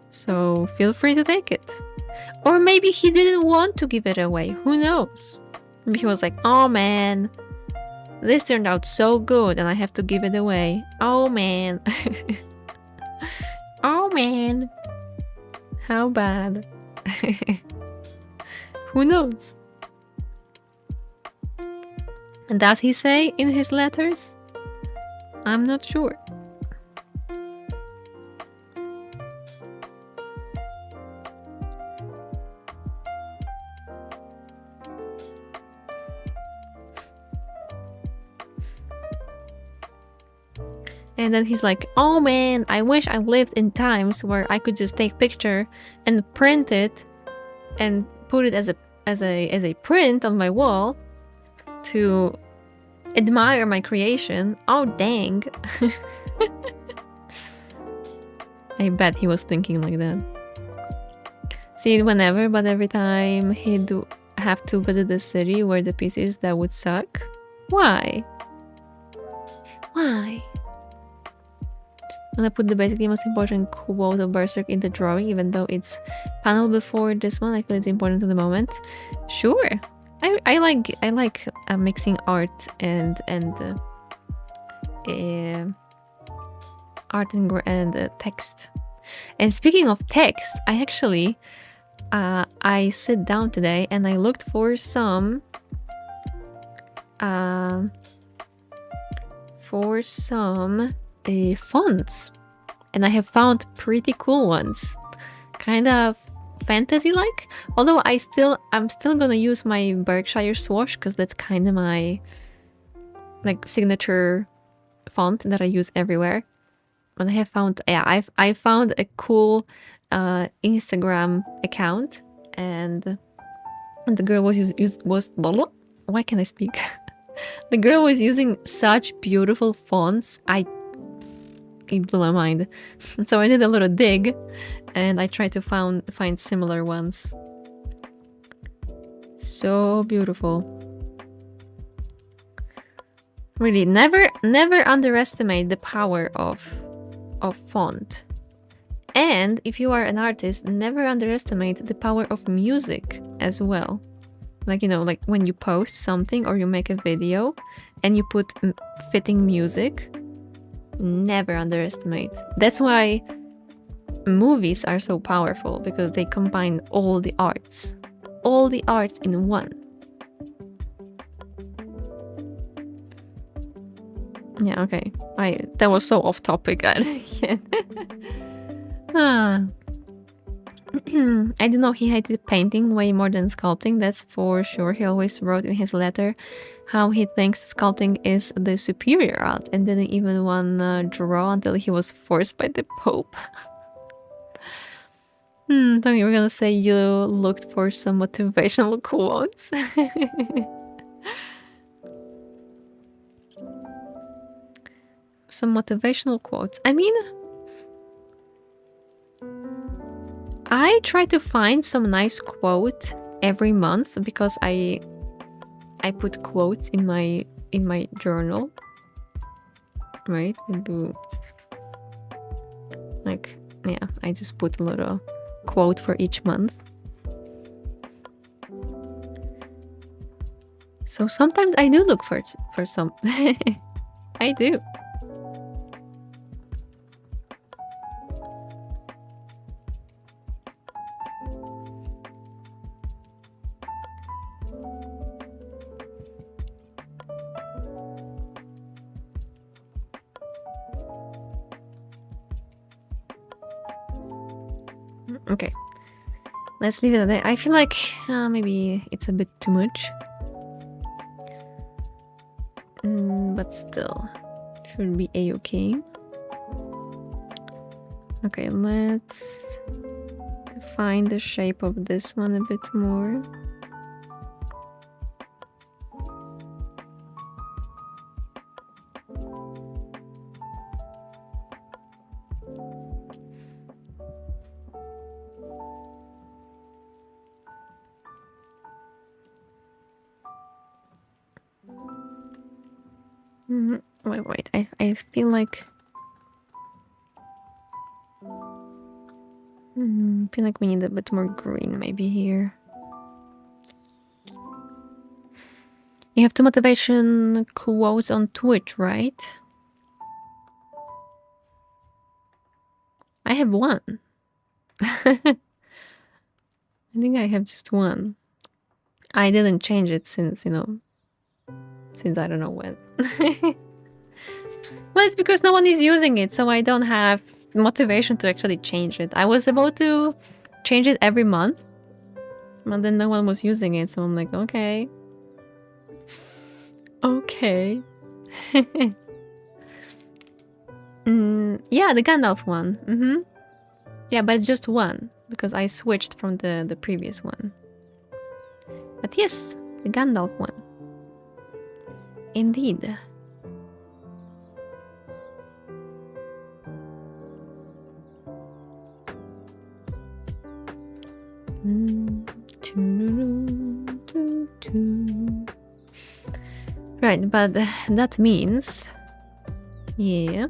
Speaker 1: So feel free to take it. Or maybe he didn't want to give it away. Who knows? Maybe he was like, oh man, this turned out so good and I have to give it away. Oh man. Oh man. How bad. Who knows? And does he say in his letters? I'm not sure. And then he's like, oh man, I wish I lived in times where I could just take picture and print it and put it as a print on my wall to admire my creation. Oh dang. I bet he was thinking like that. See, whenever, but every time he'd have to visit the city where the pieces that would suck. Why? Why? I'm gonna put the basically most important quote of Berserk in the drawing, even though it's panel before this one. I feel it's important to the moment. Sure, I like mixing art and text. And speaking of text, I actually I sit down today and I looked for some fonts, and I have found pretty cool ones, kind of fantasy like, although I'm still gonna use my Berkshire swoosh because that's kind of my like signature font that I use everywhere. And I have found, yeah, I found a cool Instagram account, and the girl was why can't I speak? The girl was using such beautiful fonts. It blew my mind. So I did a little dig, and I tried to find similar ones. So beautiful. Really, never underestimate the power of font. And if you are an artist, never underestimate the power of music as well. Like, you know, like when you post something or you make a video and you put fitting music, never underestimate. That's why movies are so powerful, because they combine all the arts in one. Yeah, okay. That was so off topic. I didn't know he hated painting way more than sculpting, that's for sure. He always wrote in his letter how he thinks sculpting is the superior art, and didn't even want to draw until he was forced by the Pope. Thought you were gonna say you looked for some motivational quotes. Some motivational quotes. I mean, I try to find some nice quote every month, because I put quotes in my journal, right? Like, yeah, I just put a little quote for each month. So sometimes I do look for some. I do. Okay, let's leave it at that. I feel like maybe it's a bit too much, but still should be a-okay. Okay, let's define the shape of this one a bit more. Wait, I feel like we need a bit more green maybe here. You have two motivation quotes on Twitch, right? I have one. I think I have just one. I didn't change it since, since I don't know when. Well, it's because no one is using it, so I don't have motivation to actually change it. I was about to change it every month, but then no one was using it, so I'm like, okay. Okay. Yeah, the Gandalf one. Yeah, but it's just one because I switched from the previous one. But yes, the Gandalf one. Indeed. Right, but that means... Yeah.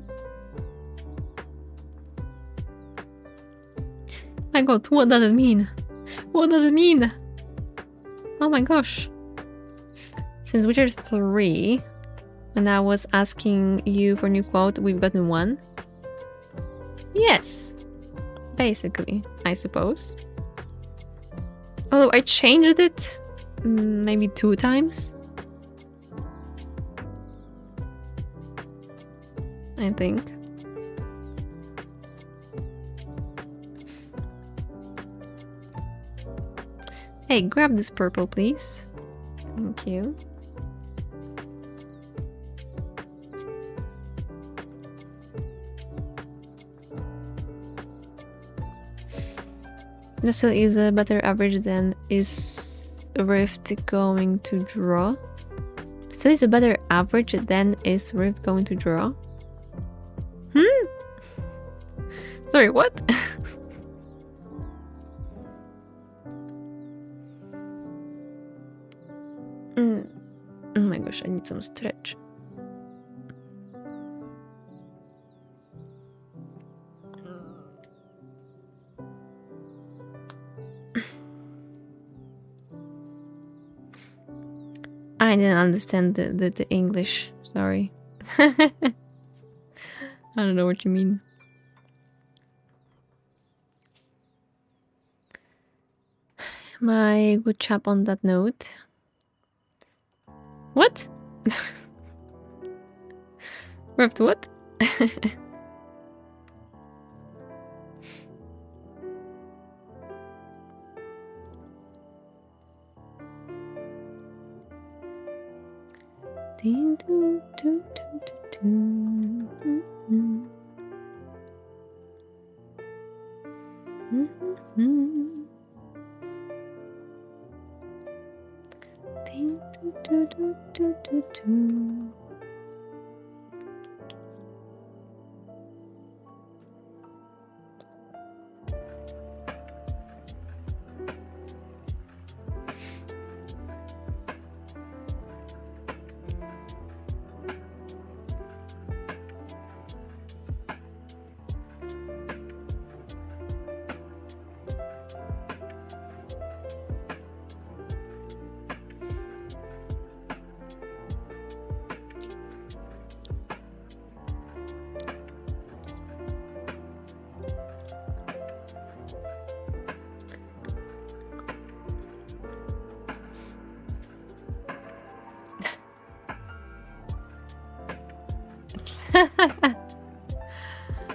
Speaker 1: My god, what does it mean? What does it mean? Oh my gosh. Since Witcher 3, when I was asking you for a new quote, we've gotten one? Yes. Basically, I suppose. Although I changed it maybe 2 times. I think. Hey, grab this purple, please. Thank you. This still is a better average than is Rift going to draw. Still is a better average than is Rift going to draw. Sorry, what? Oh my gosh, I need some stretch. I didn't understand the English, sorry. I don't know what you mean. My good chap on that note. What? Rift what?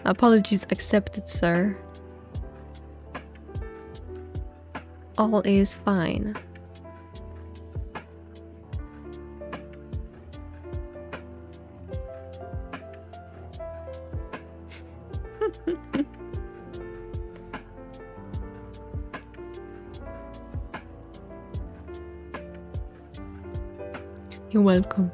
Speaker 1: Apologies accepted, sir. All is fine. You're welcome.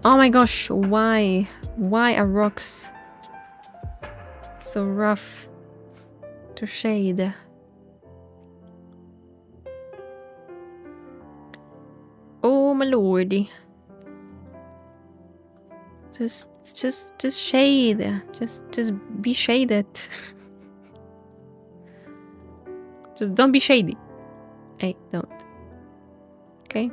Speaker 1: Oh my gosh, why? Why are rocks so rough to shade? Oh my lordy. Just shade. Just be shaded. Just don't be shady. Hey, don't. Okay?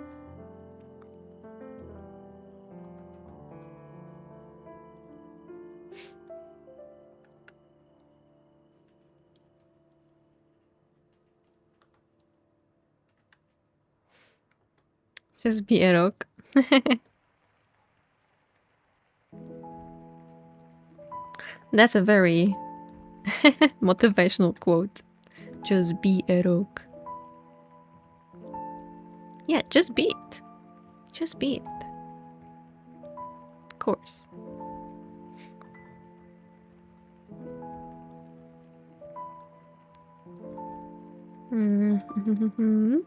Speaker 1: Just be a rock. That's a very motivational quote. Just be a rock. Yeah, just be it. Just be it. course. Mm-hmm.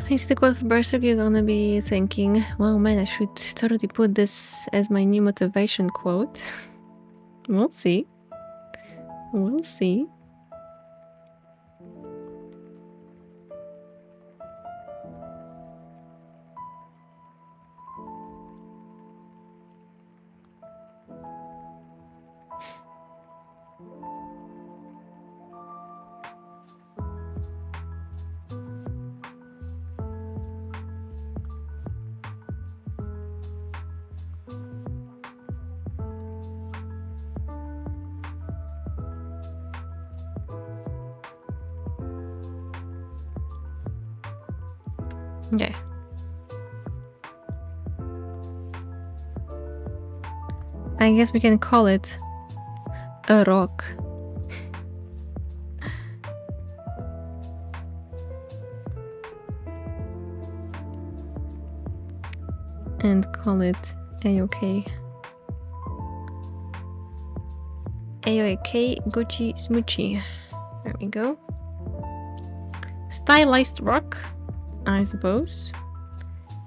Speaker 1: It's the quote for Berserk. You're gonna be thinking, well, man, I should totally put this as my new motivation quote. We'll see. We'll see. Okay. I guess we can call it a rock. And call it A-OK. A-OK Gucci Smoochie. There we go. Stylized rock, I suppose.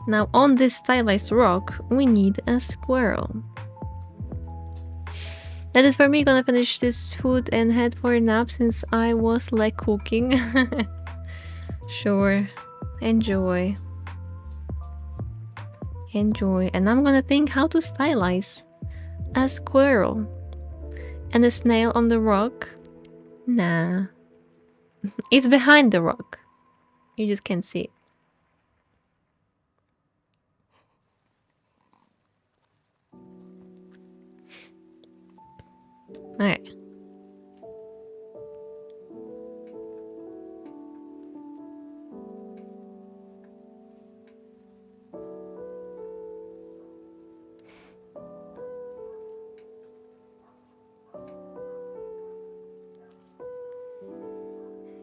Speaker 1: Now on this stylized rock, we need a squirrel. That is for me. Gonna finish this food and head for a nap since I was like cooking. Sure. Enjoy. Enjoy. And I'm gonna think how to stylize a squirrel. And a snail on the rock? Nah. It's behind the rock. You just can't see it. Okay.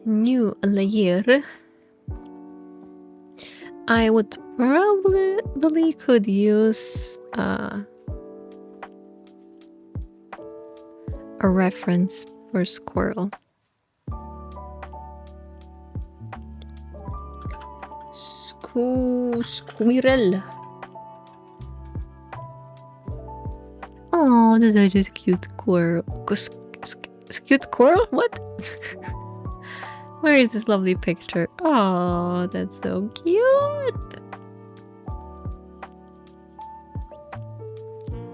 Speaker 1: New layer. I would probably could use a reference for squirrel. Squirrel. Oh, these are just cute squirrel. Cute squirrel? What? Where is this lovely picture? Oh, that's so cute.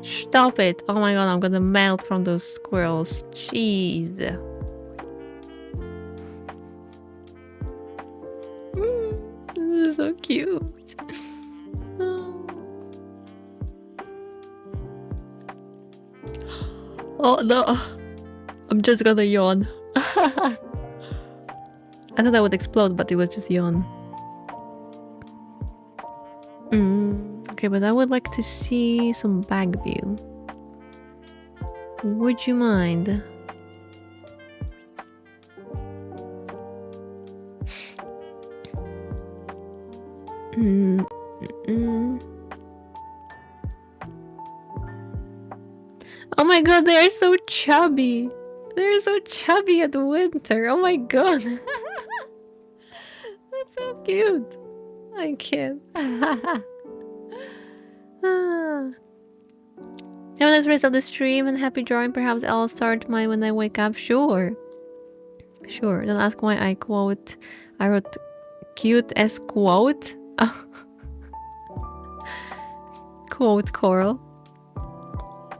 Speaker 1: Stop it. Oh my god, I'm gonna melt from those squirrels. Jeez. This is so cute. Oh no. I'm just gonna yawn. I thought I would explode, but it was just yawn. Okay, but I would like to see some back view. Would you mind? Oh my god, they are so chubby. They're so chubby at winter. Oh my god. That's so cute. I can't. Have a nice rest of the stream and happy drawing. Perhaps I'll start mine when I wake up. Sure. Sure. Don't ask why I quote. I wrote cute as quote. Quote Coral.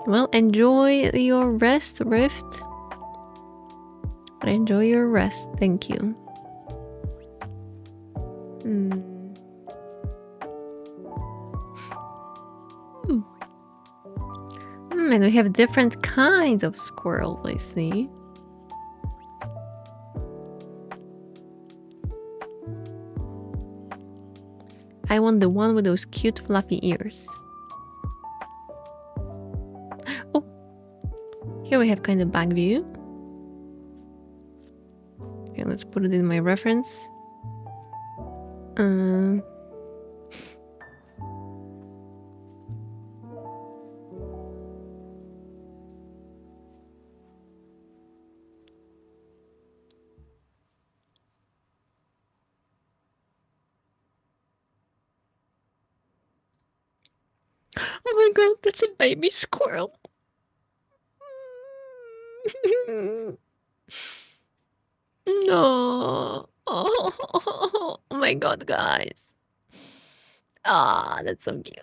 Speaker 1: Well, enjoy your rest, Rift. Enjoy your rest. Thank you. And we have different kinds of squirrels, I see. I want the one with those cute fluffy ears. Oh, here we have kind of back view. Okay, let's put it in my reference. Oh my god, that's a baby squirrel. No. Oh my god, guys. Ah, that's so cute.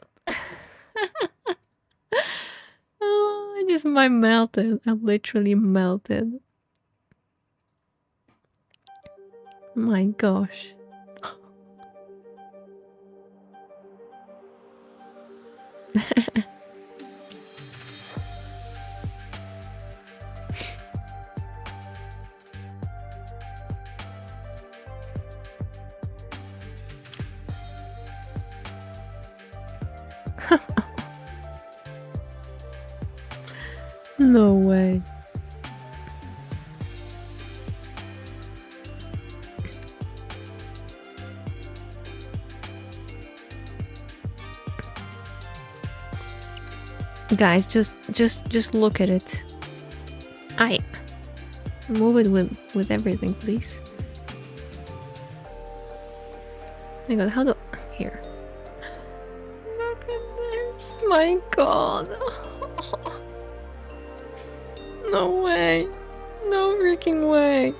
Speaker 1: Oh, I just melted. I literally melted. My gosh. No way. Guys, just look at it. I move it with everything, please. Oh my god, how do here? Look at this! My god! No way! No freaking way!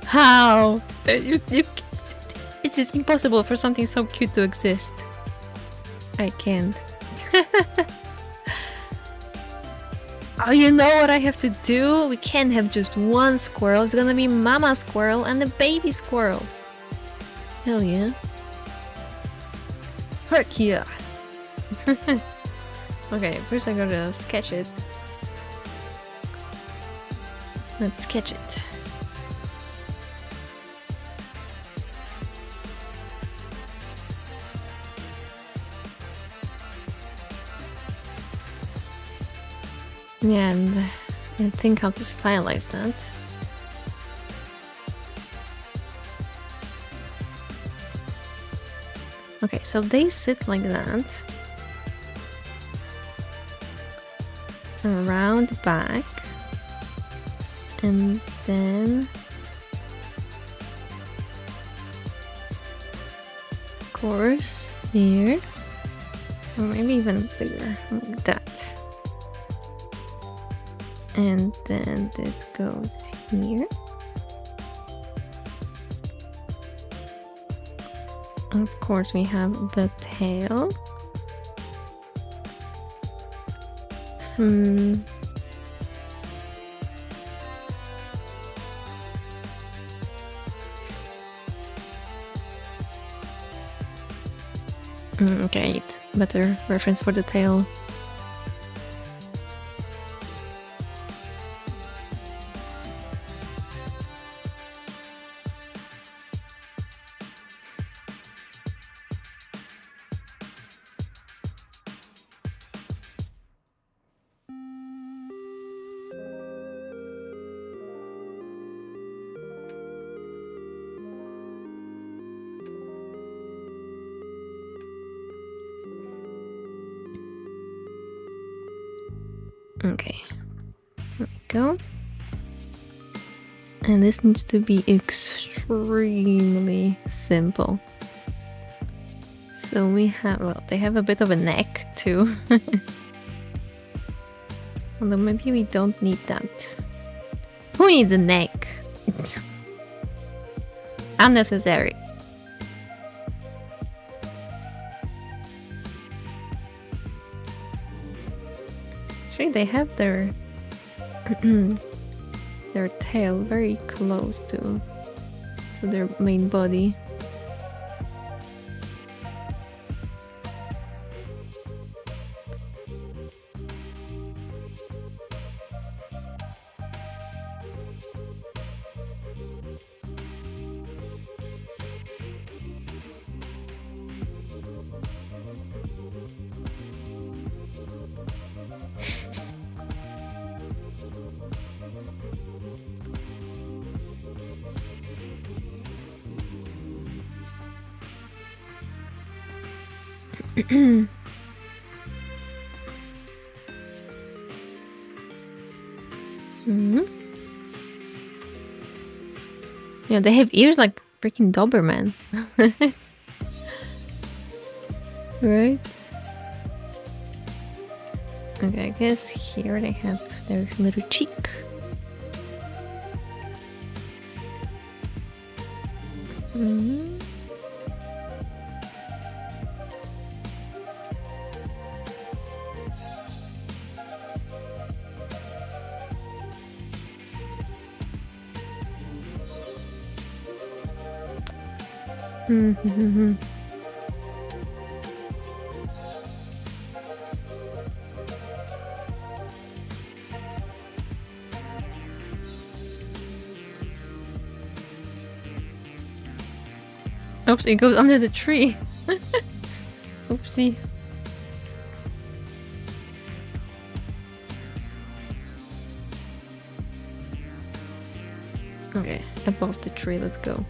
Speaker 1: How? It's just impossible for something so cute to exist. I can't. Oh, you know what I have to do? We can't have just one squirrel. It's gonna be mama squirrel and the baby squirrel. Hell yeah. Heck yeah. Okay, first I gotta sketch it. Let's sketch it. Yeah, and I think how to stylize that. Okay, so they sit like that. Around back. And then of course here. Or maybe even bigger, like that. And then this goes here. Of course, we have the tail. Okay, it's better reference for the tail. Okay, there we go. And this needs to be extremely simple. So we have, well, they have a bit of a neck too. Although maybe we don't need that. Who needs a neck? Unnecessary. Actually, they have their their tail very close to their main body. Hmm. Yeah, they have ears like freaking Doberman. Right? Okay, I guess here they have their little cheek. Hmm. Mm-hmm. Oops, it goes under the tree. Oopsie. Okay, above the tree, let's go.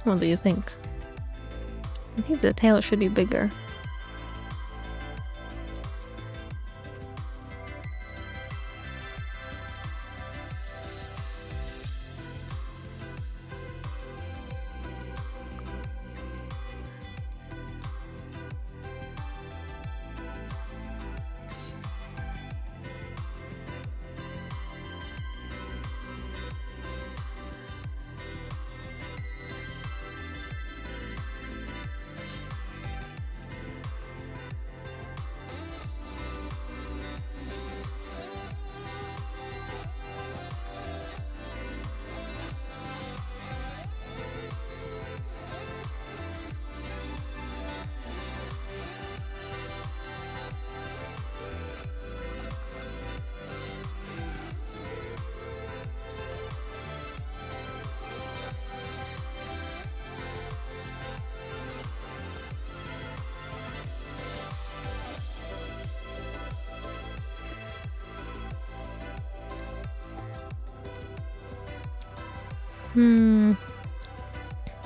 Speaker 1: What do you think? I think the tail should be bigger.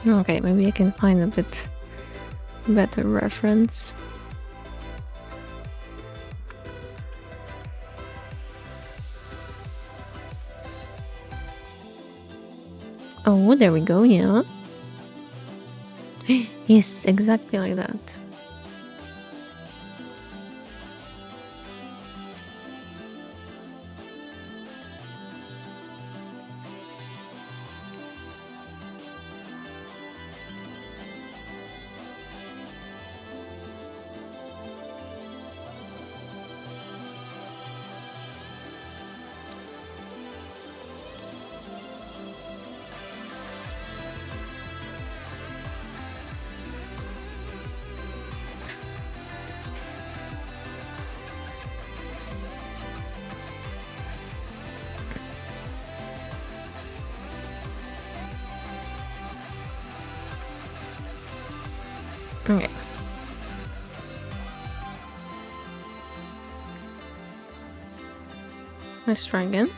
Speaker 1: Okay, maybe I can find a bit better reference. Oh, there we go, yeah. Yes, exactly like that. Let's try again.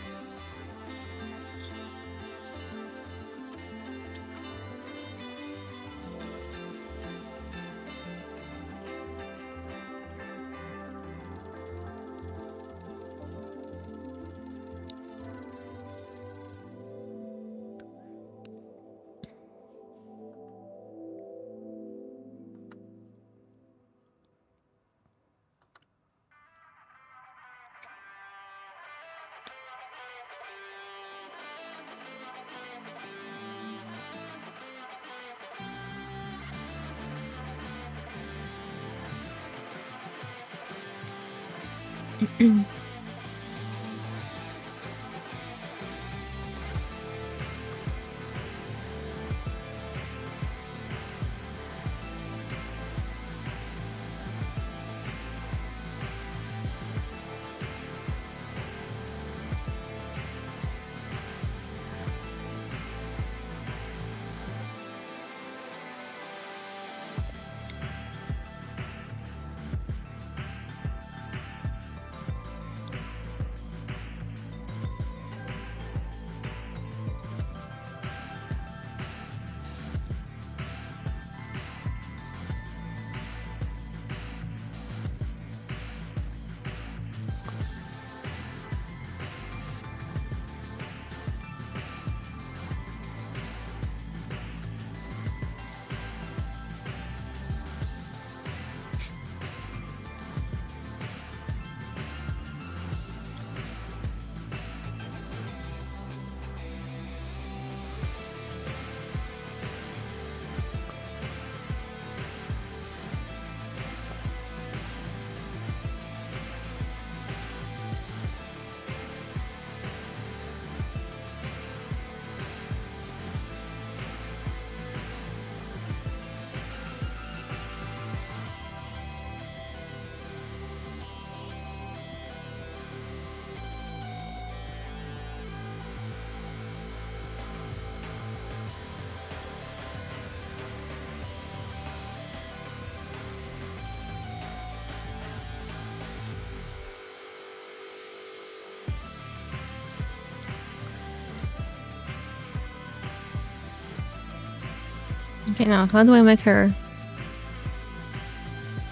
Speaker 1: Okay, now how do I make her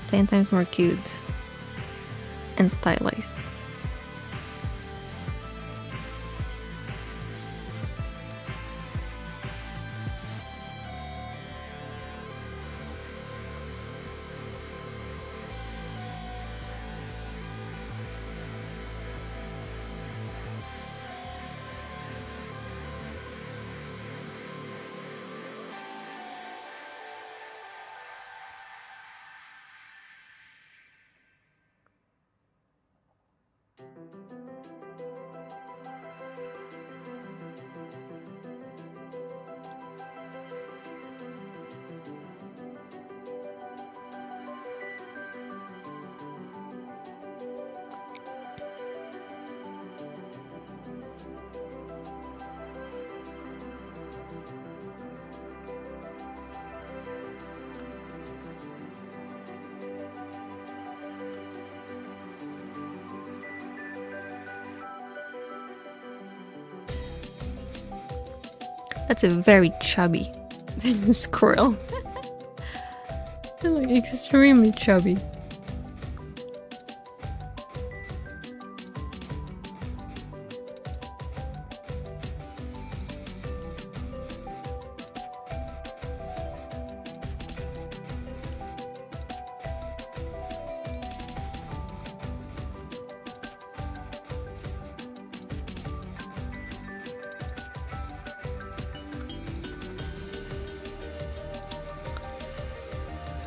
Speaker 1: 10 times more cute and stylized? That's a very chubby squirrel. They're like extremely chubby.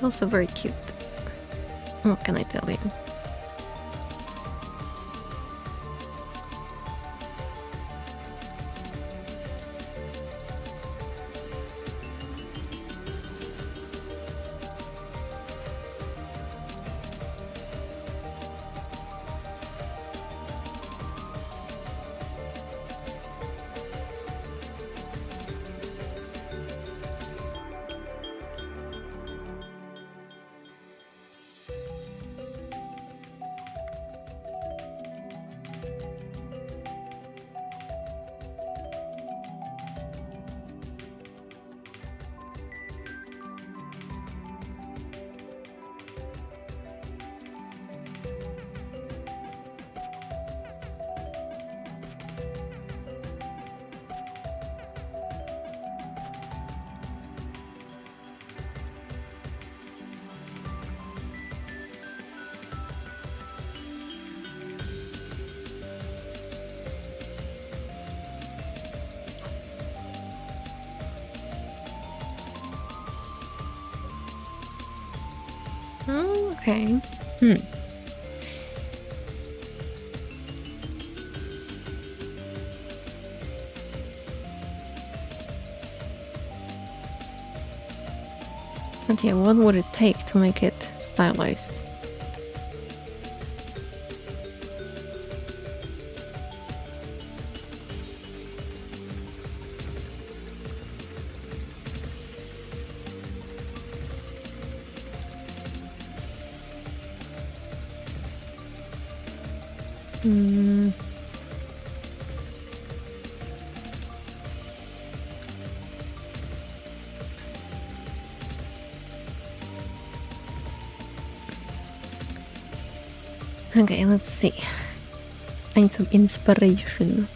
Speaker 1: Also very cute. What can I tell you? Okay. Okay, what would it take to make it stylized? Okay, let's see. I need some inspiration.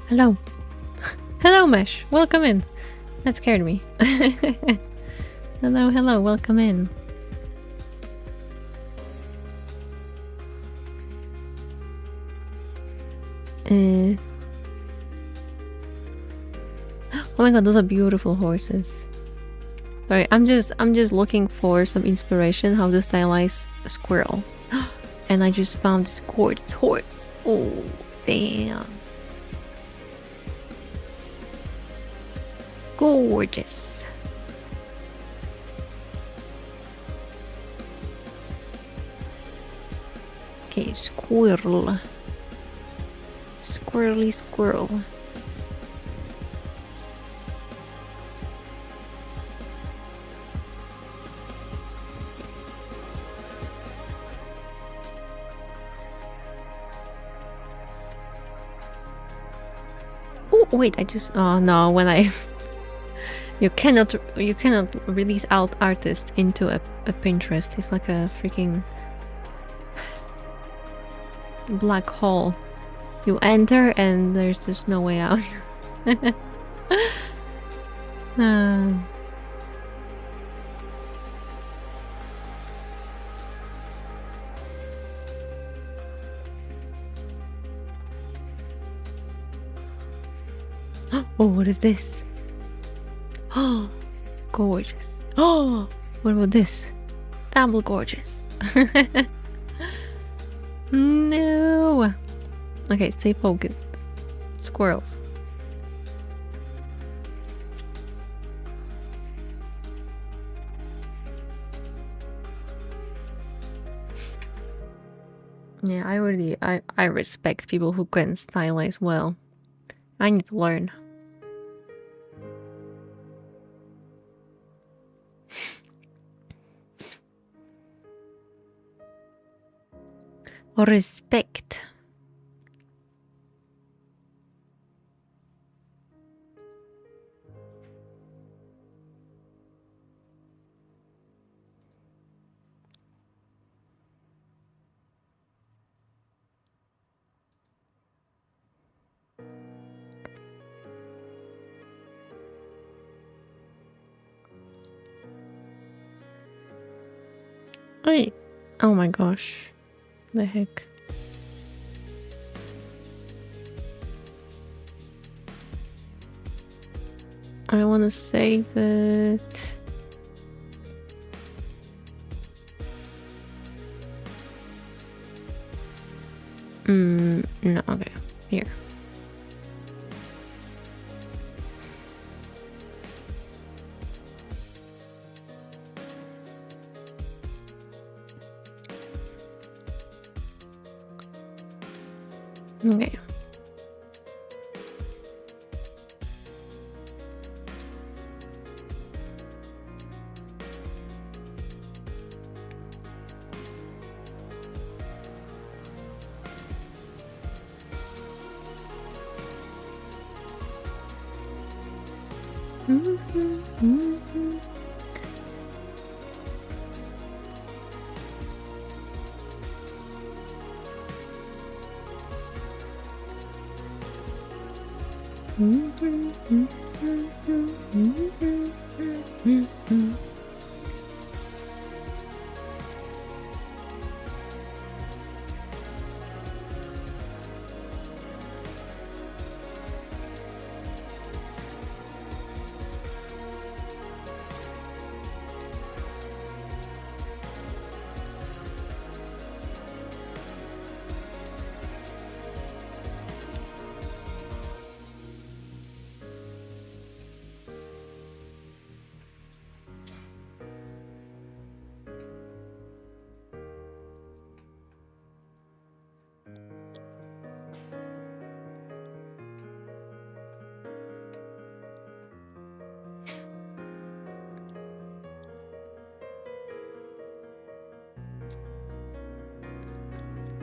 Speaker 1: Hello. Hello, Mesh. Welcome in. That scared me. Hello, welcome in. Oh my god, those are beautiful horses. Sorry, I'm just looking for some inspiration how to stylize a squirrel. And I just found this gorgeous horse. Oh, damn. Gorgeous. Okay, squirrel. Squirrely squirrel. Oh wait, I just oh no, when I you cannot release alt artist into a Pinterest. It's like a freaking black hole. You enter and there's just no way out. Oh, what is this? Oh, gorgeous. Oh, what about this? Double gorgeous. No. Okay, stay focused. Squirrels. Yeah, I respect people who can stylize well. I need to learn. Respect. Wait. Oh my gosh. The heck. I want to save it. No, okay. Here. Okay.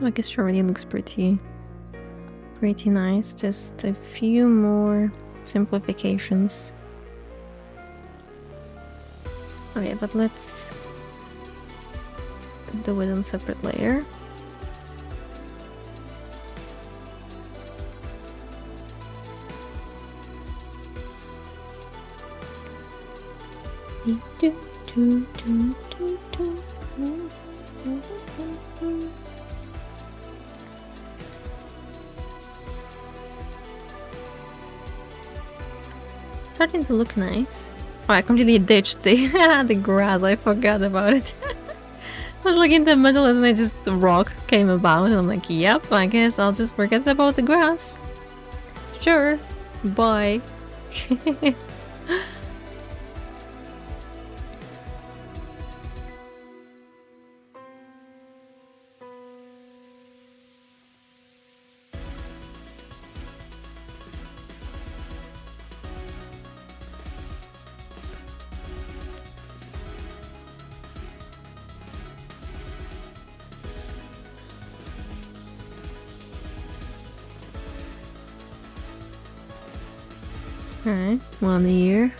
Speaker 1: I guess it already looks pretty nice. Just a few more simplifications. Okay, but let's do it on a separate layer. Starting to look nice. Oh, I completely ditched the the grass. I forgot about it. I was like in the middle and then just the rock came about and I'm like, yep, I guess I'll just forget about the grass. Sure. Bye. Alright, 1 year.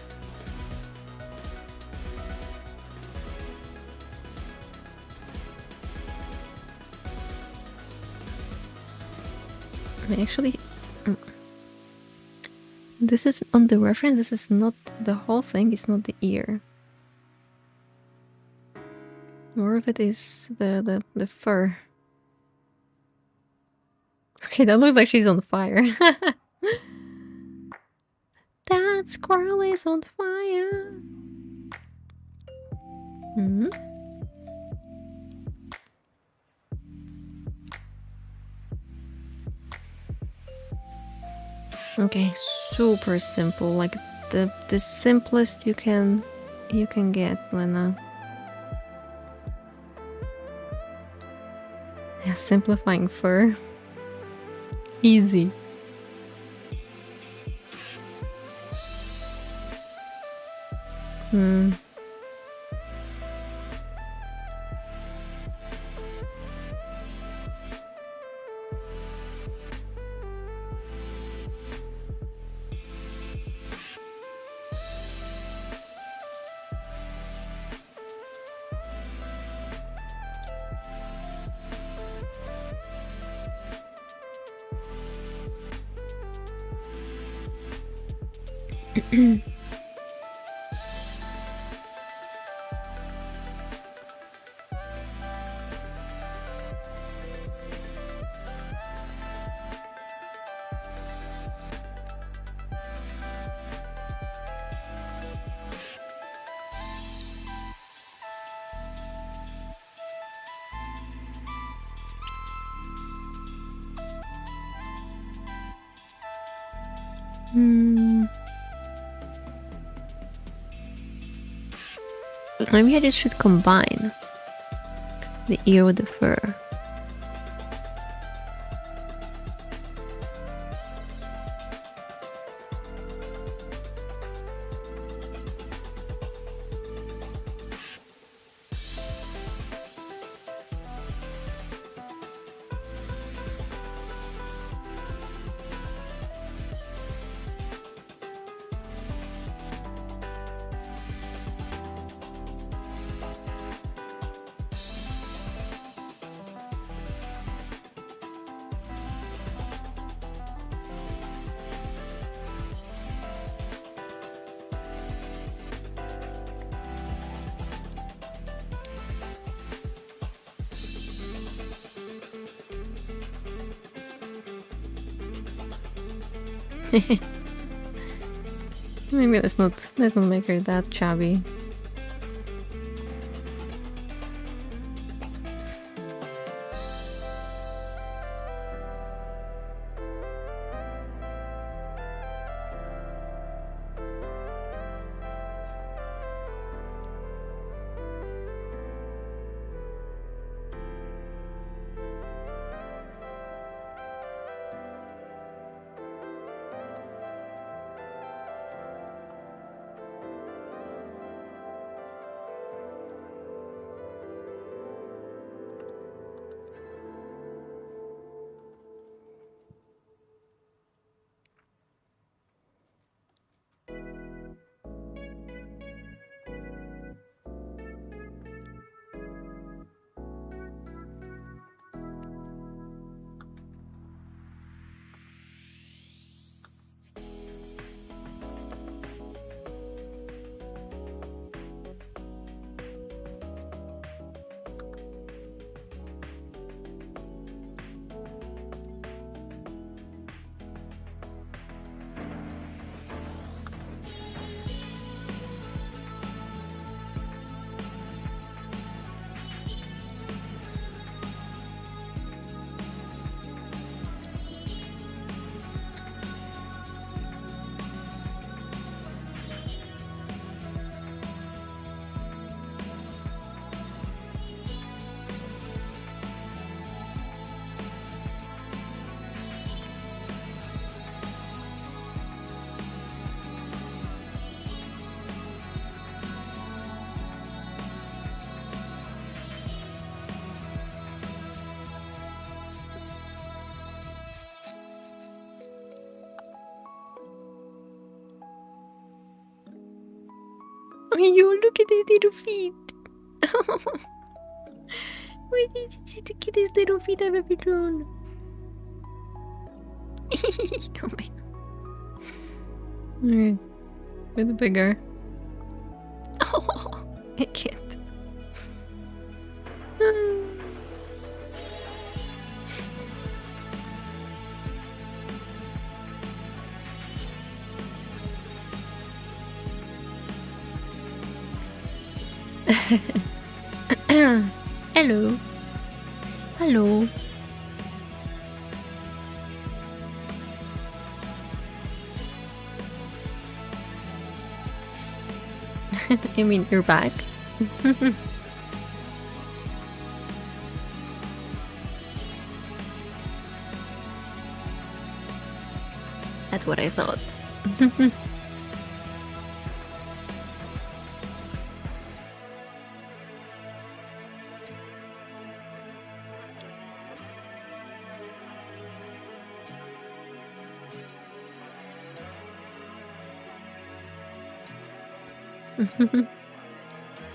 Speaker 1: I mean, actually, this is on the reference, this is not the whole thing, it's not the ear. More of it is the fur. Okay, that looks like she's on fire. That squirrel is on fire. Okay, super simple, like the simplest you can get, Lena. Yeah, simplifying fur. Easy. Maybe I just should combine the ear with the fur. Maybe let's not make her that chubby. Oh, you look at his little feet. What is the cutest little feet I've ever drawn? Oh my god. Okay. Bit bigger. Oh, I can't. Hello. Hello. I mean, you're back. That's what I thought.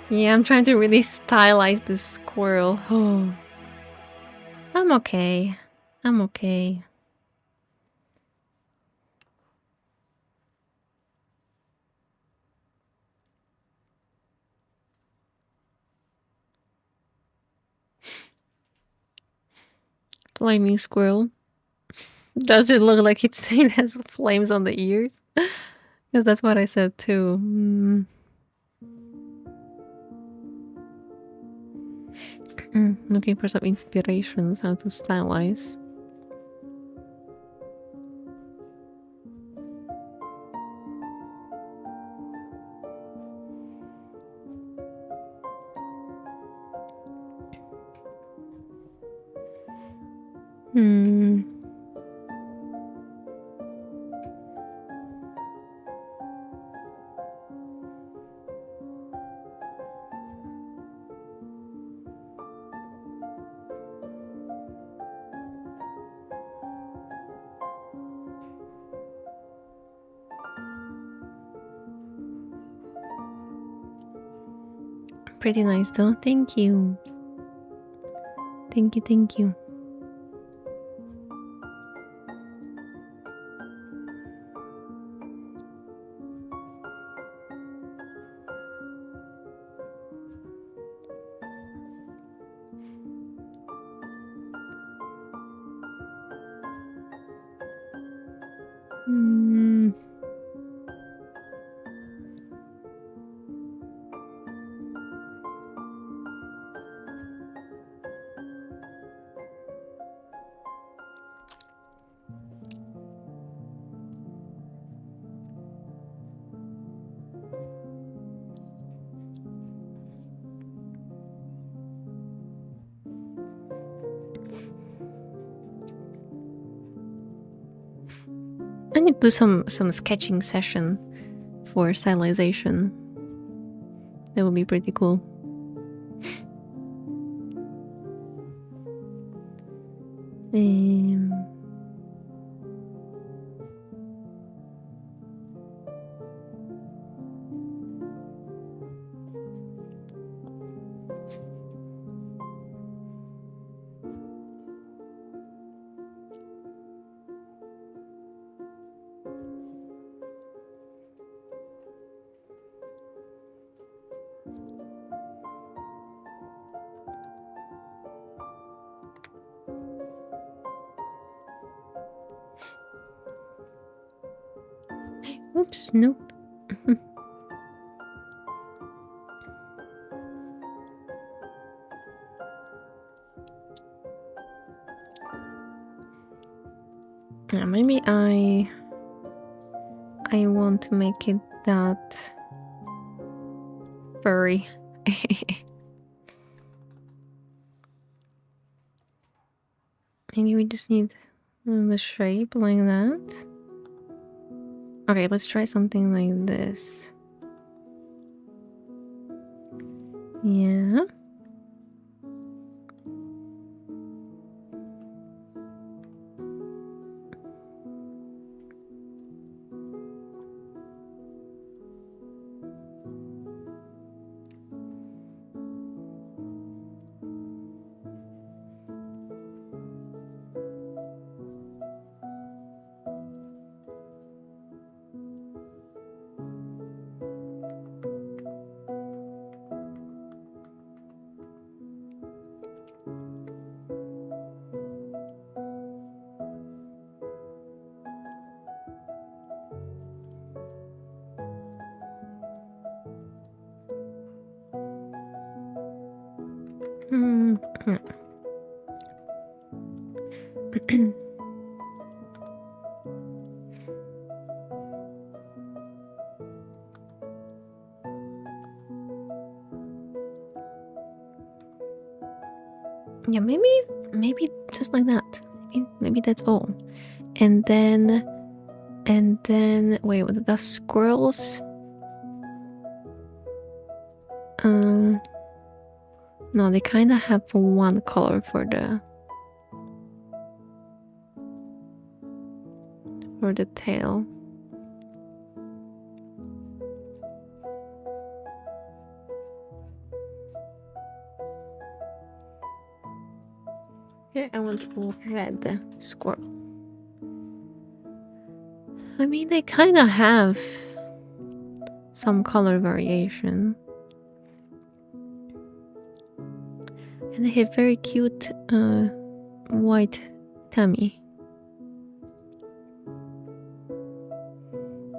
Speaker 1: Yeah, I'm trying to really stylize this squirrel. Oh, I'm okay. I'm okay. Flaming squirrel. Does it look like it has flames on the ears? Because that's what I said too. Looking for some inspirations how to stylize. Hmm. Pretty nice though. Thank you. Thank you, thank you. Hmm. I need to do some sketching session for stylization. That would be pretty cool. Um, oops, nope. Yeah, maybe I want to make it that furry. Maybe we just need the shape like that. Okay, let's try something like this. Yeah. Yeah, maybe just like that. Maybe that's all. And then wait, what the squirrels? No, they kind of have one color for the tail. Okay, I want red squirrel. I mean, they kind of have some color variation. And they have very cute white tummy.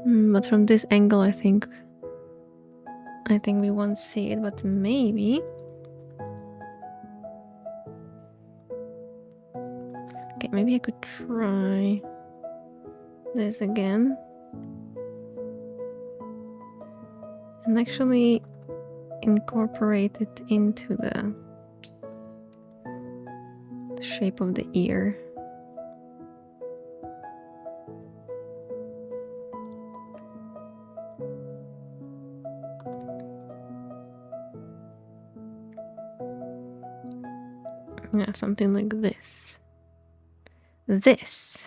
Speaker 1: But from this angle, I think we won't see it, but maybe. Okay, maybe I could try this again. And actually incorporate it into the shape of the ear. Yeah, something like this. This.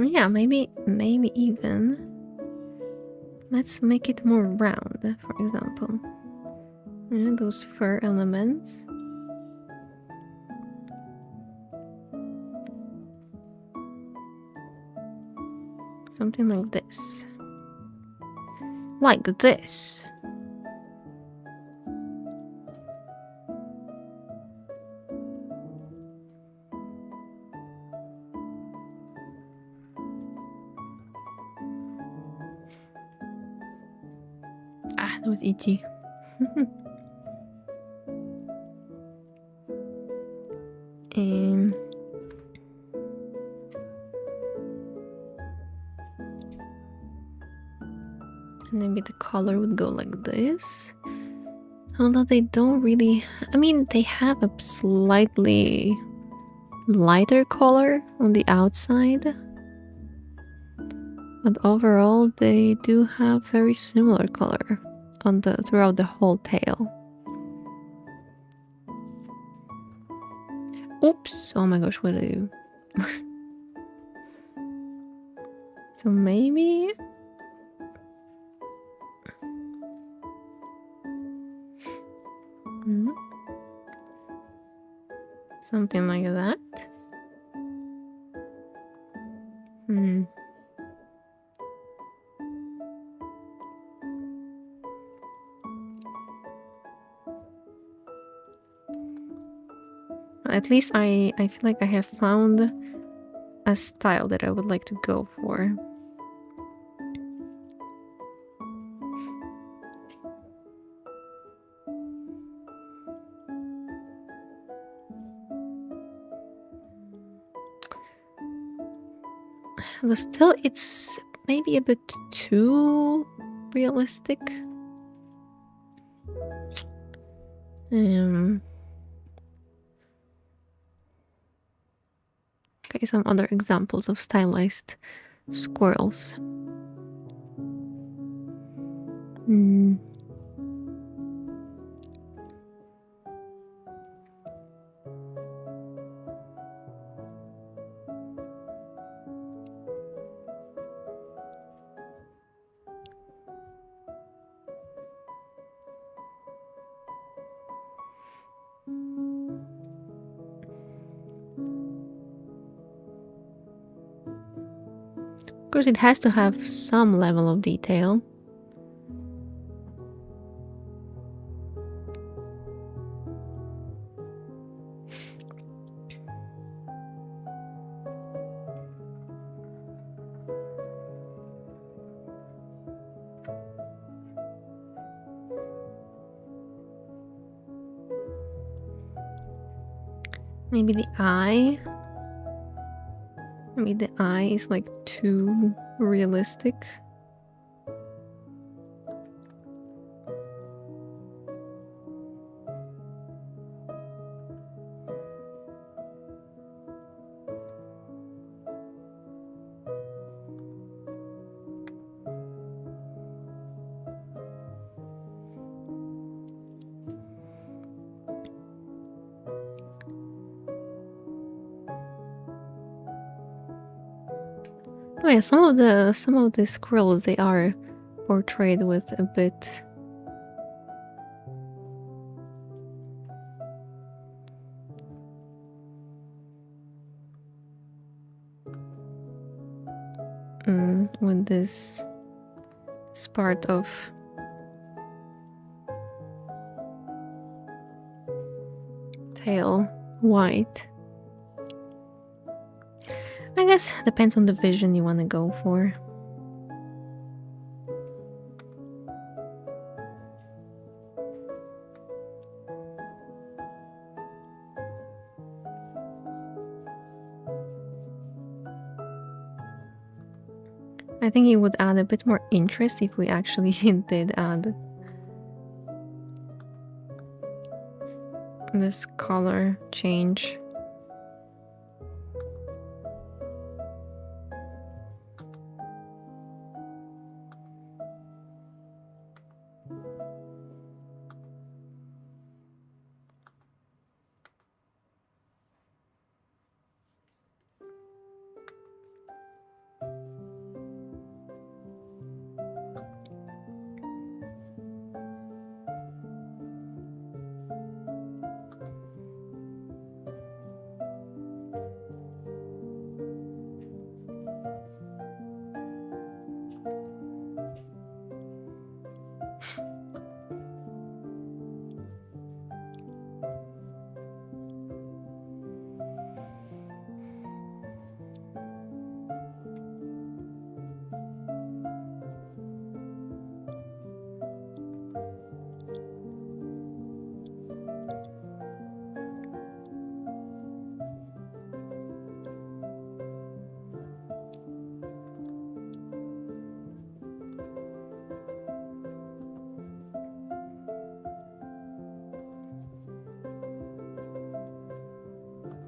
Speaker 1: Yeah, maybe even let's make it more round, for example. Yeah, those fur elements. Something like this. Like this. Ah, that was itchy. And maybe the color would go like this. Although they don't really... I mean, they have a slightly lighter color on the outside. But overall, they do have very similar color on throughout the whole tail. Oops! Oh my gosh, what do I do? So maybe... something like that. At least I feel like I have found a style that I would like to go for. But still, it's maybe a bit too realistic. Okay, some other examples of stylized squirrels. Of course, it has to have some level of detail. Maybe the eye. Maybe the eye is like too realistic. Oh yeah, some of the squirrels, they are portrayed with a bit with this part of tail white. I guess depends on the vision you want to go for. I think it would add a bit more interest if we actually did add this color change.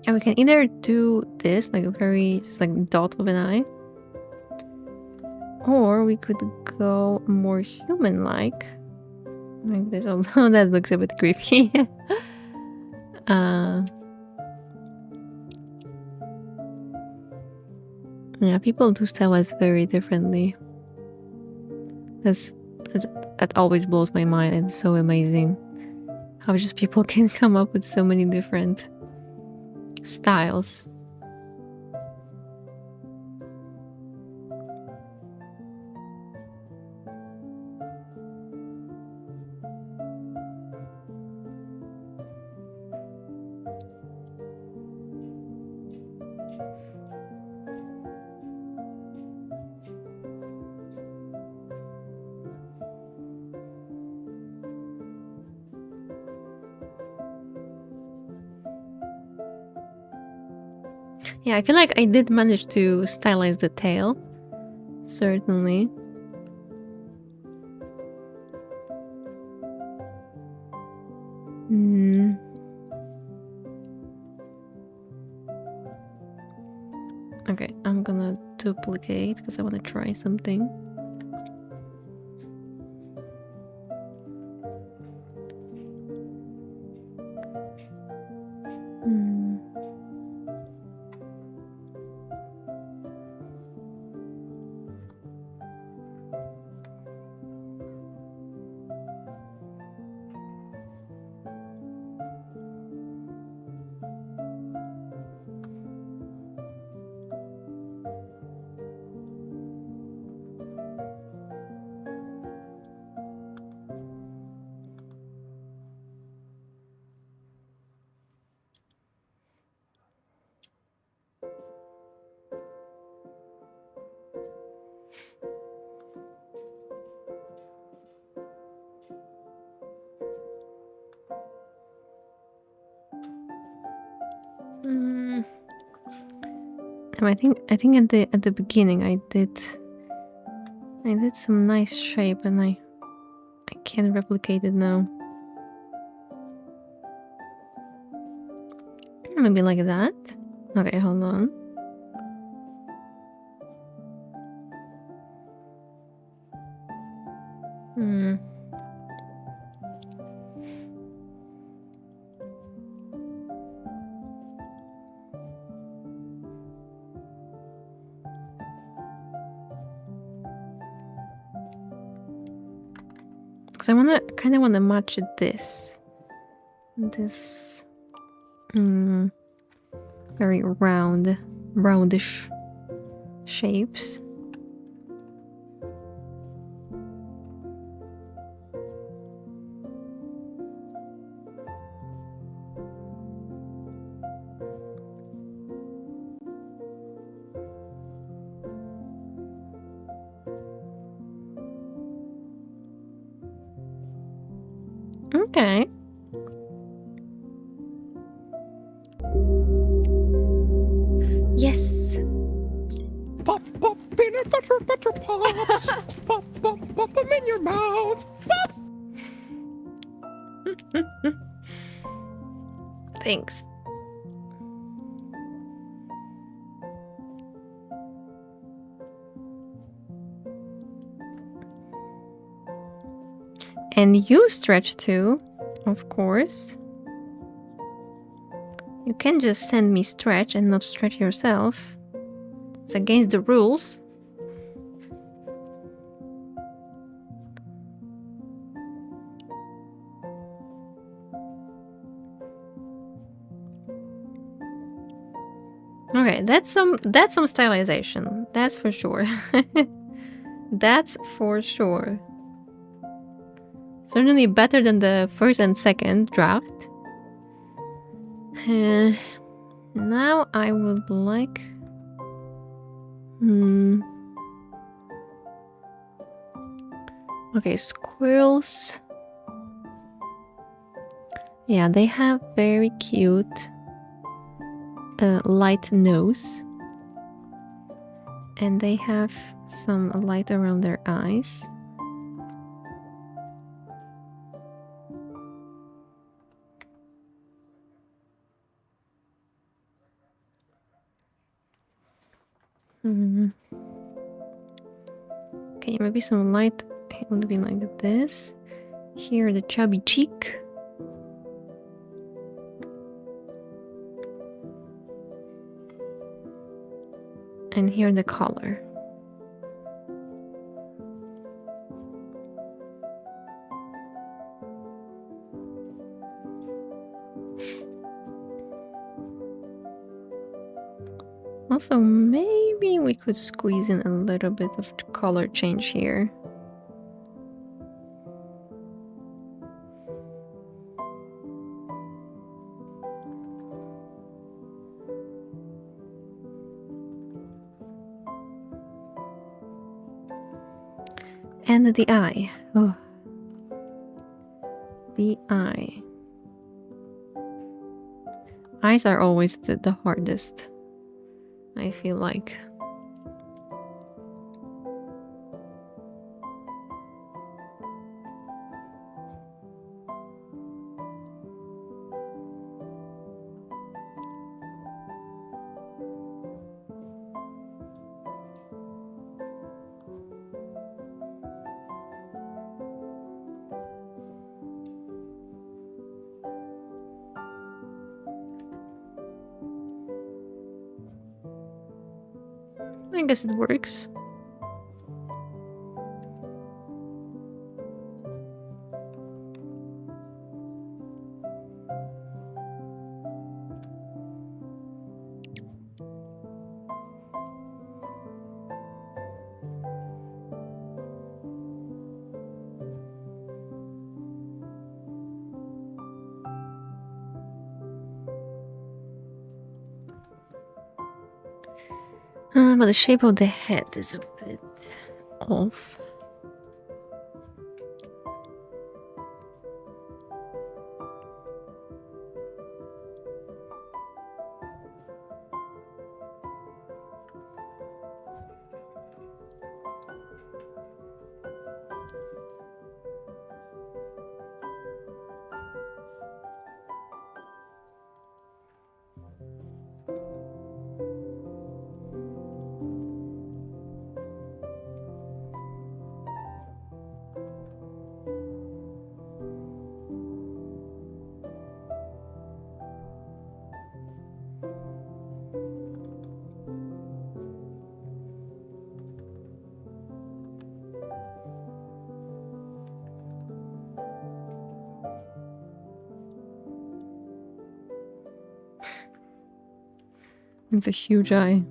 Speaker 1: And we can either do this, like a very, just like dot of an eye. Or we could go more human-like. Like this, although that looks a bit creepy. Yeah, people do stylize very differently. That always blows my mind, and it's so amazing how just people can come up with so many different styles. Yeah, I feel like I did manage to stylize the tail. Certainly. Okay, I'm gonna duplicate because I want to try something. I think at the beginning I did some nice shape, and I can't replicate it now. Maybe like that. Okay, hold on. Because I kind of want to match this very roundish shapes. Okay. Yes.
Speaker 3: Pop, pop, peanut butter, butter, pop. GameChops! Pop, pop, pop them in your mouth! Pop!
Speaker 1: Thanks. And you stretch too, of course. You can just send me stretch and not stretch yourself. It's against the rules. Okay, that's some stylization. That's for sure. That's for sure. Certainly better than the first and second draft. Now I would like... Okay, squirrels. Yeah, they have very cute light nose. And they have some light around their eyes. Okay, maybe some light. It would be like this. Here, the chubby cheek. And here, the collar. Also, maybe we could squeeze in a little bit of color change here. And the eye. Oh. The eye. Eyes are always the hardest, I feel like. I guess it works. But the shape of the head is a bit off. It's a huge eye.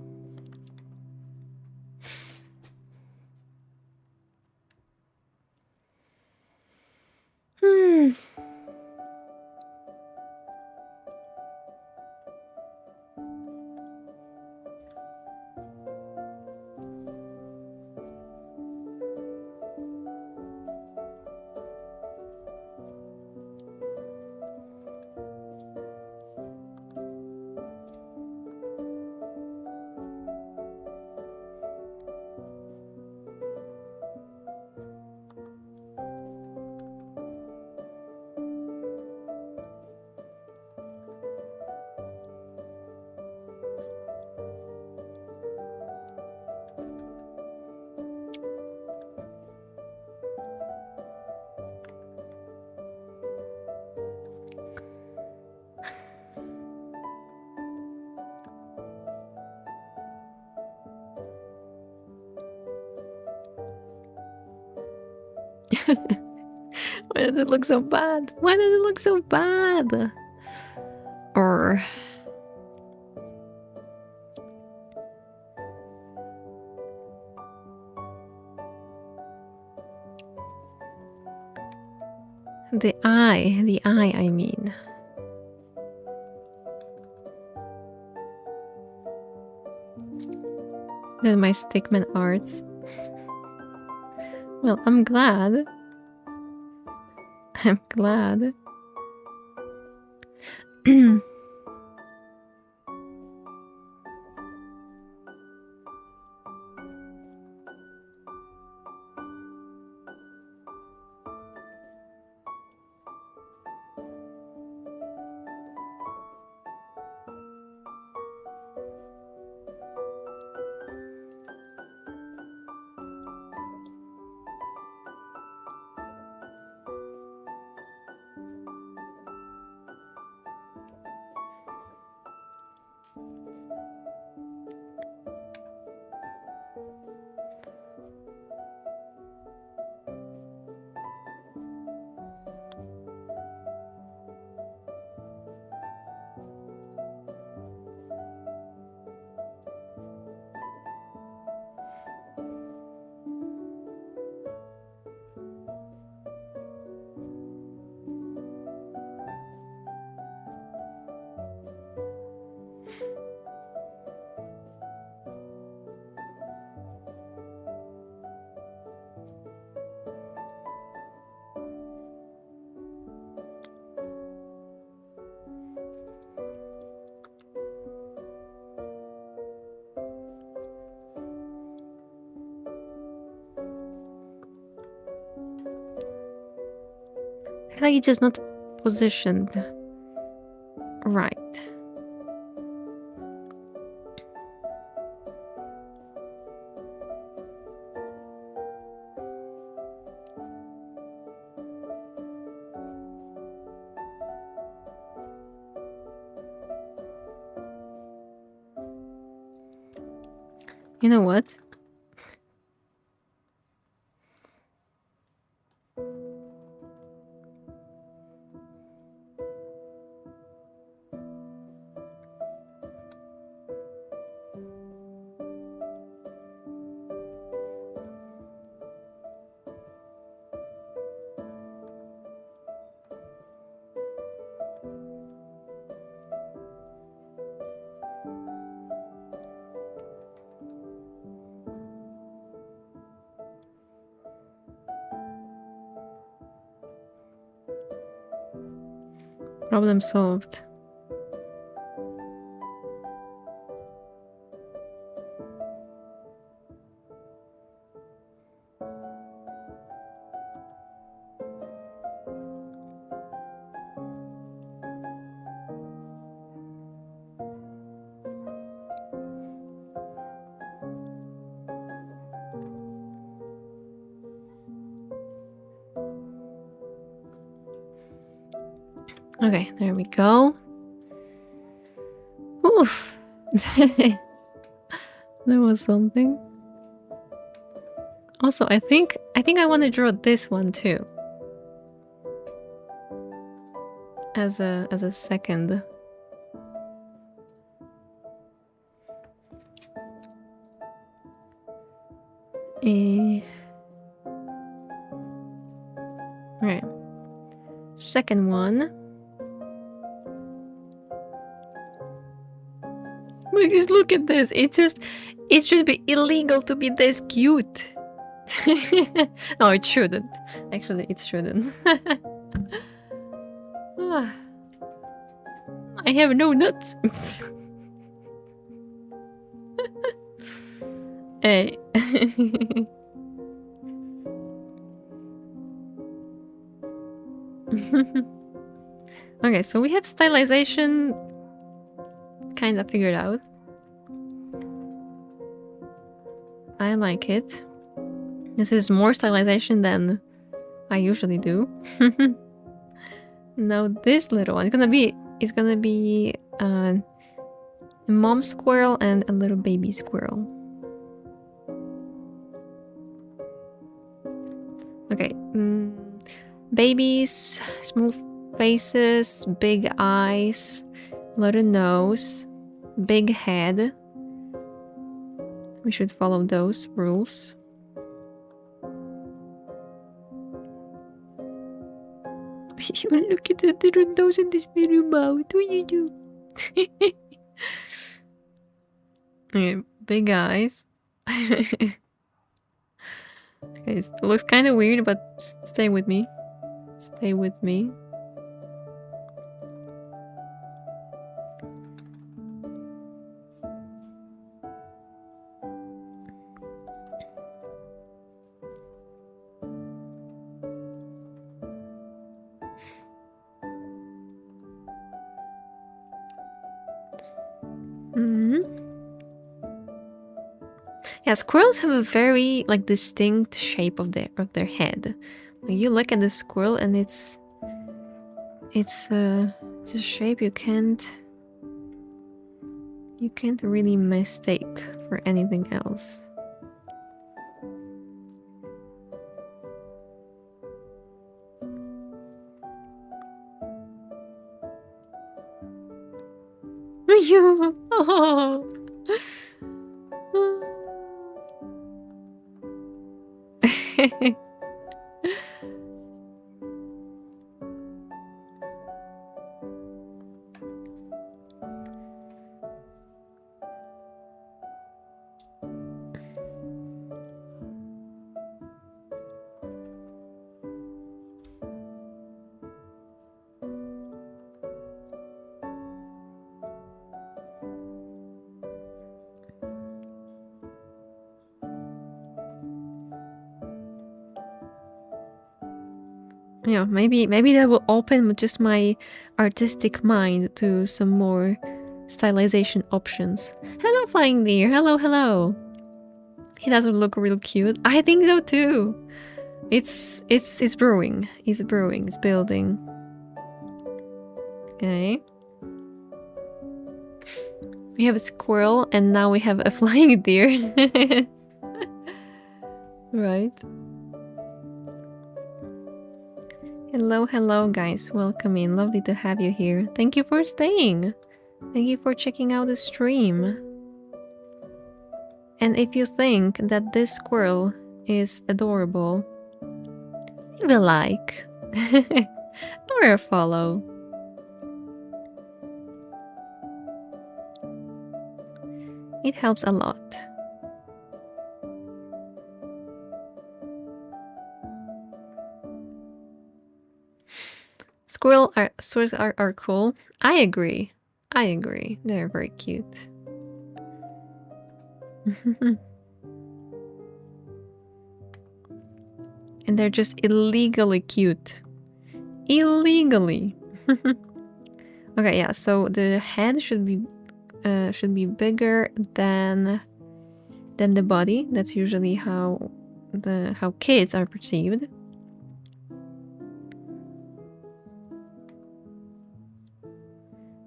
Speaker 1: Why does it look so bad? Why does it look so bad? Or the eye, I mean. Then my stickman arts. Well, I'm glad. I'm glad. I feel like it's just not positioned right. You know what? Problem solved. Okay, there we go. Oof. There was something. Also, I think I want to draw this one too. As a second. Right. Second one. Just look at this. It should be illegal to be this cute. No, it shouldn't. Actually, it shouldn't. I have no nuts. Hey. Okay, so we have stylization kind of figured out. I like it. This is more stylization than I usually do. Now this little one is gonna be a mom squirrel and a little baby squirrel. Okay. Babies, smooth faces, big eyes, little nose, big head. We should follow those rules. You look at this little nose and this little mouth. What do you do? Okay, big eyes. Okay, it looks kind of weird, but stay with me. Stay with me. Yeah, squirrels have a very like distinct shape of their head. Like, you look at the squirrel and it's a shape you can't really mistake for anything else. You. Oh. Yeah, maybe that will open just my artistic mind to some more stylization options. Hello, Flying Deer. Hello. He doesn't look real cute. I think so too. It's brewing. It's brewing. It's building. Okay. We have a squirrel and now we have a flying deer. Right. Hello guys, welcome in. Lovely to have you here. Thank you for staying. Thank you for checking out the stream. And if you think that this squirrel is adorable, leave a like or a follow. It helps a lot. Squirrels are cool. I agree. They're very cute. And they're just illegally cute. Illegally. Okay, yeah, so the head should be bigger than the body. That's usually how kids are perceived.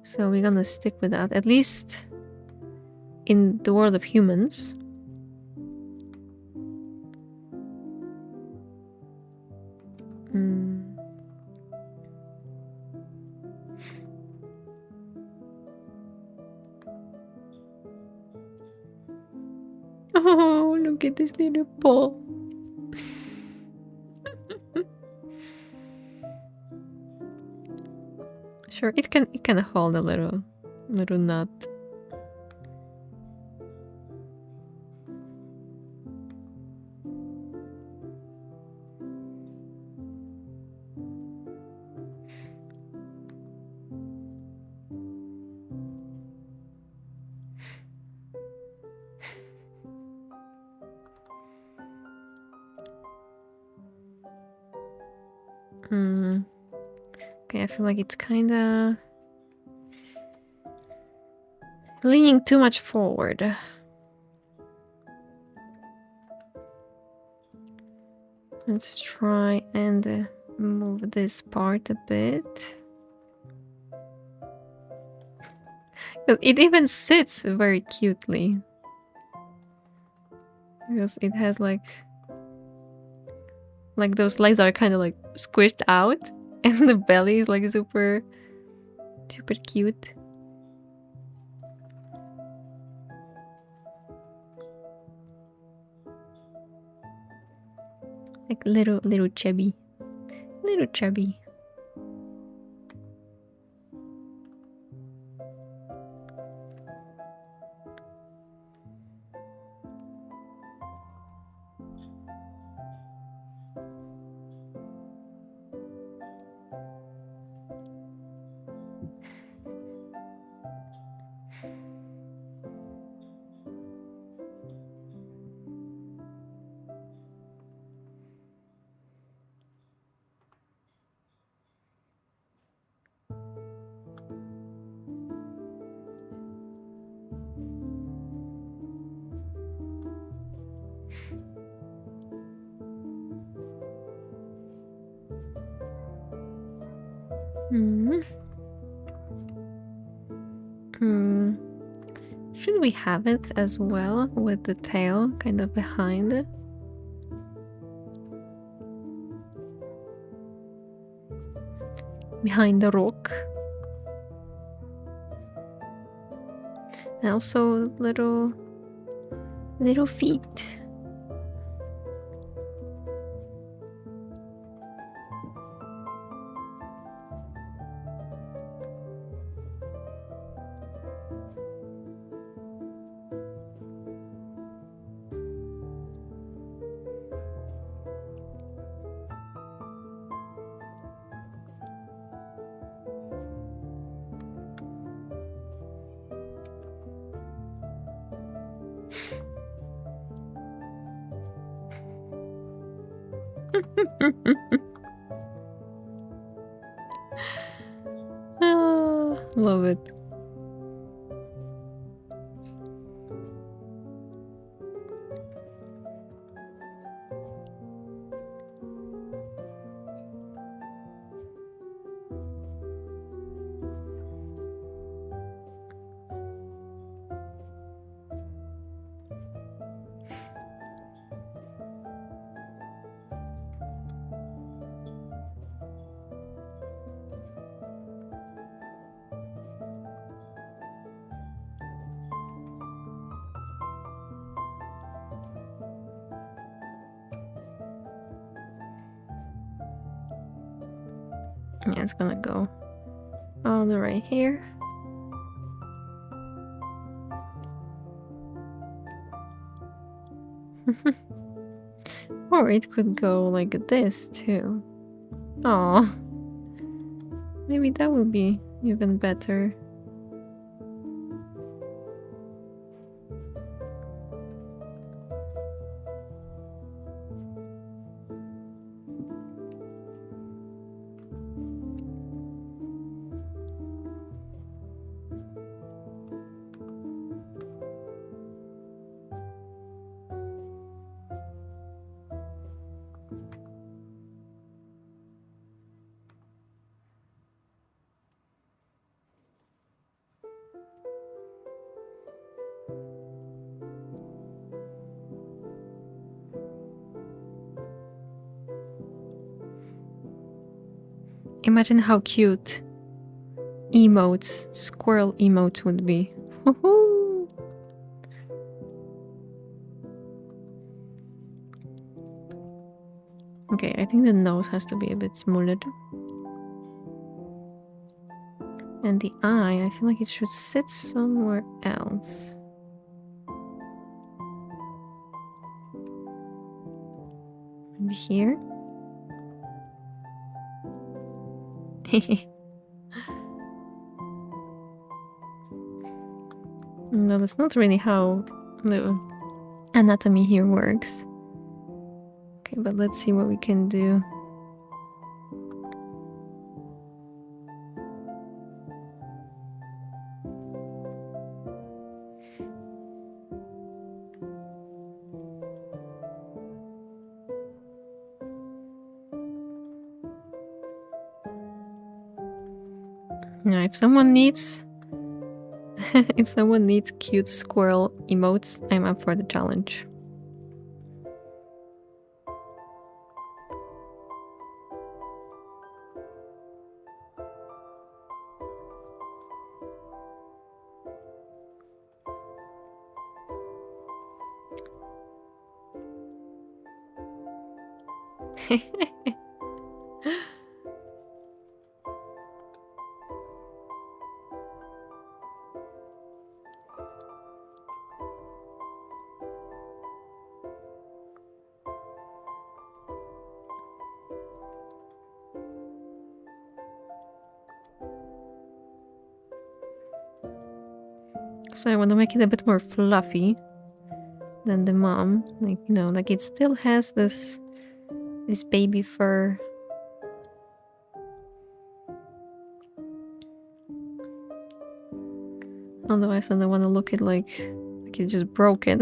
Speaker 1: So we're gonna stick with that, at least in the world of humans. Oh, look at this little paw. Sure, it can hold a little nut. Okay, I feel like it's kinda leaning too much forward. Let's try and move this part a bit. It even sits very cutely. Because it has like Like those legs are kind of like squished out, and the belly is like super cute. Like little chubby. Little chubby. Should we have it as well with the tail kind of behind it? Behind the rock. And also little feet. Love it. Yeah, it's gonna go all the way here. Or it could go like this too. Oh, maybe that would be even better. Imagine how cute emotes, squirrel emotes would be. Okay, I think the nose has to be a bit smaller. And the eye, I feel like it should sit somewhere else. Maybe here? No, that's not really how the anatomy here works. Okay, but let's see what we can do. Now, if someone needs if someone needs cute squirrel emotes, I'm up for the challenge. So I want to make it a bit more fluffy than the mom. Like, you know, like it still has this baby fur. Otherwise, I don't want to look it like it's just broken.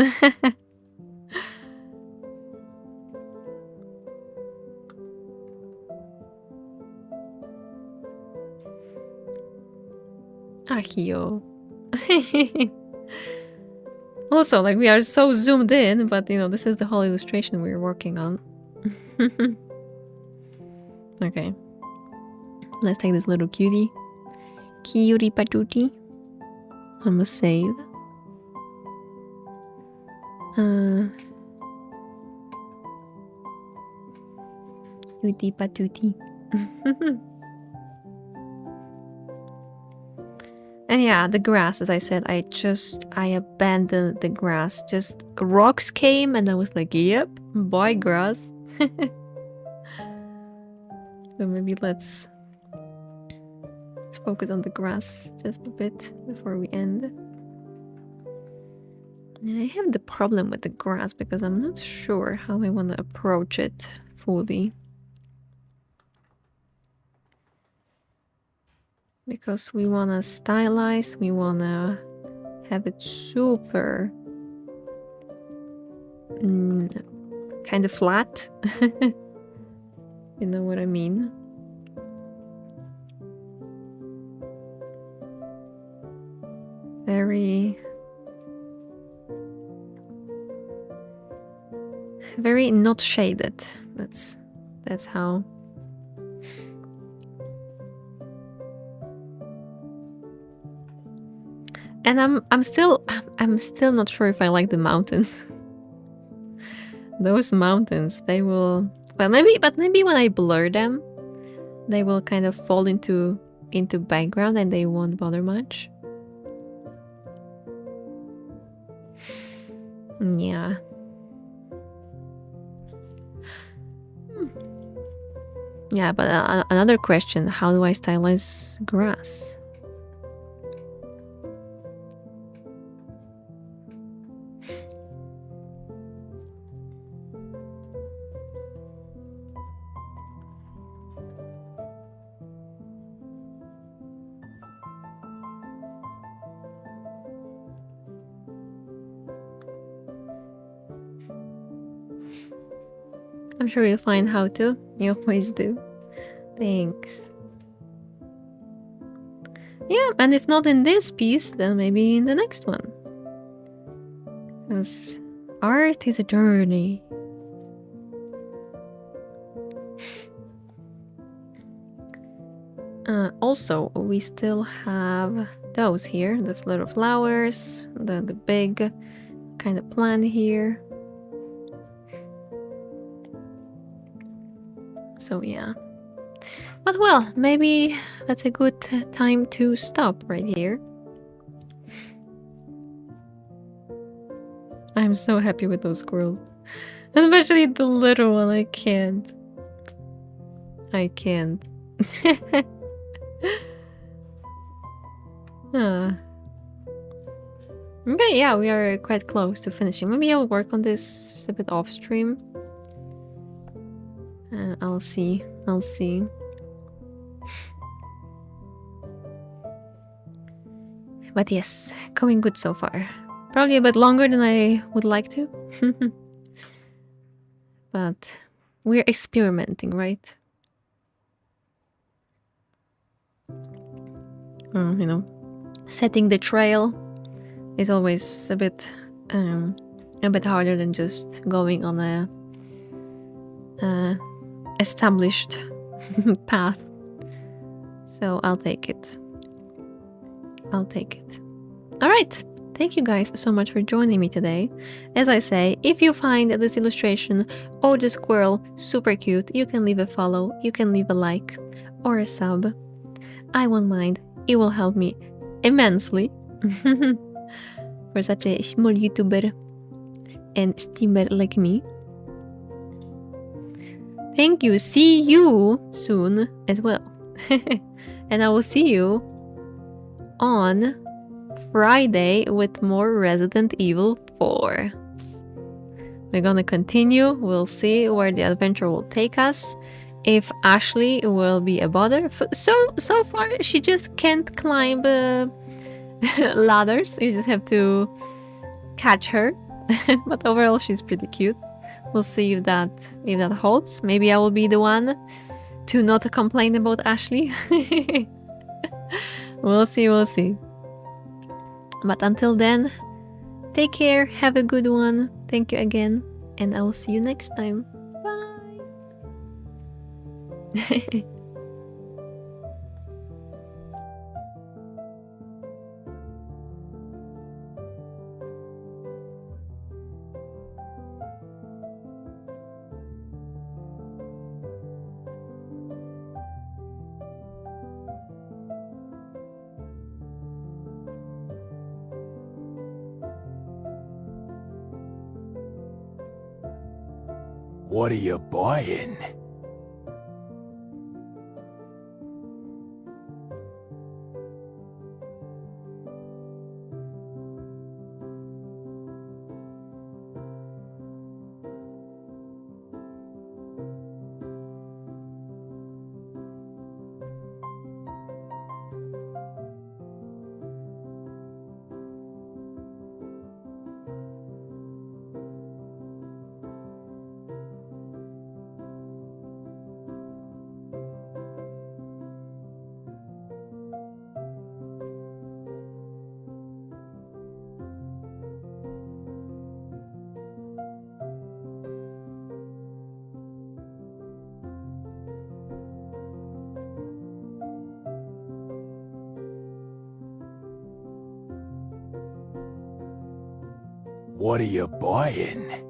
Speaker 1: Achio. Also, like, we are so zoomed in, but you know, this is the whole illustration we're working on. Okay. Let's take this little cutie. Cutie patootie. I'm gonna save. Cutie patootie. And yeah, the grass, as I said, I abandoned the grass. Just rocks came and I was like, yep, bye grass. So maybe let's focus on the grass just a bit before we end. And I have the problem with the grass because I'm not sure how I want to approach it fully. Because we want to stylize, we want to have it super kind of flat. You know what I mean? Very not shaded. That's how. And I'm still not sure if I like the mountains. Those mountains, they will, well, maybe when I blur them, they will kind of fall into background and they won't bother much. Yeah. Yeah, but another question, how do I stylize grass? I'm sure you'll find how to. You always do. Thanks. Yeah, and if not in this piece, then maybe in the next one. Because art is a journey. Also, we still have those here. The little flowers, the big kind of plant here. So yeah, but well, maybe that's a good time to stop right here. I'm so happy with those squirrels, especially the little one. I can't. Okay, yeah, we are quite close to finishing. Maybe I'll work on this a bit off stream. I'll see. But yes, going good so far. Probably a bit longer than I would like to. But we're experimenting, right? You know, setting the trail is always a bit harder than just going on a established path. So I'll take it. All right. thank you guys so much for joining me today. As I say, if you find this illustration or the squirrel super cute, you can leave a follow, you can leave a like or a sub. I won't mind. It will help me immensely. For such a small YouTuber and streamer like me. Thank you. See you soon as well. And I will see you on Friday with more Resident Evil 4. We're gonna continue. We'll see where the adventure will take us. If Ashley will be a bother. So far, she just can't climb ladders. You just have to catch her. But overall, she's pretty cute. We'll see if that holds. Maybe I will be the one to not complain about Ashley. We'll see. But until then, take care, have a good one. Thank you again, and I will see you next time. Bye!
Speaker 4: What are you buying? What are you buying?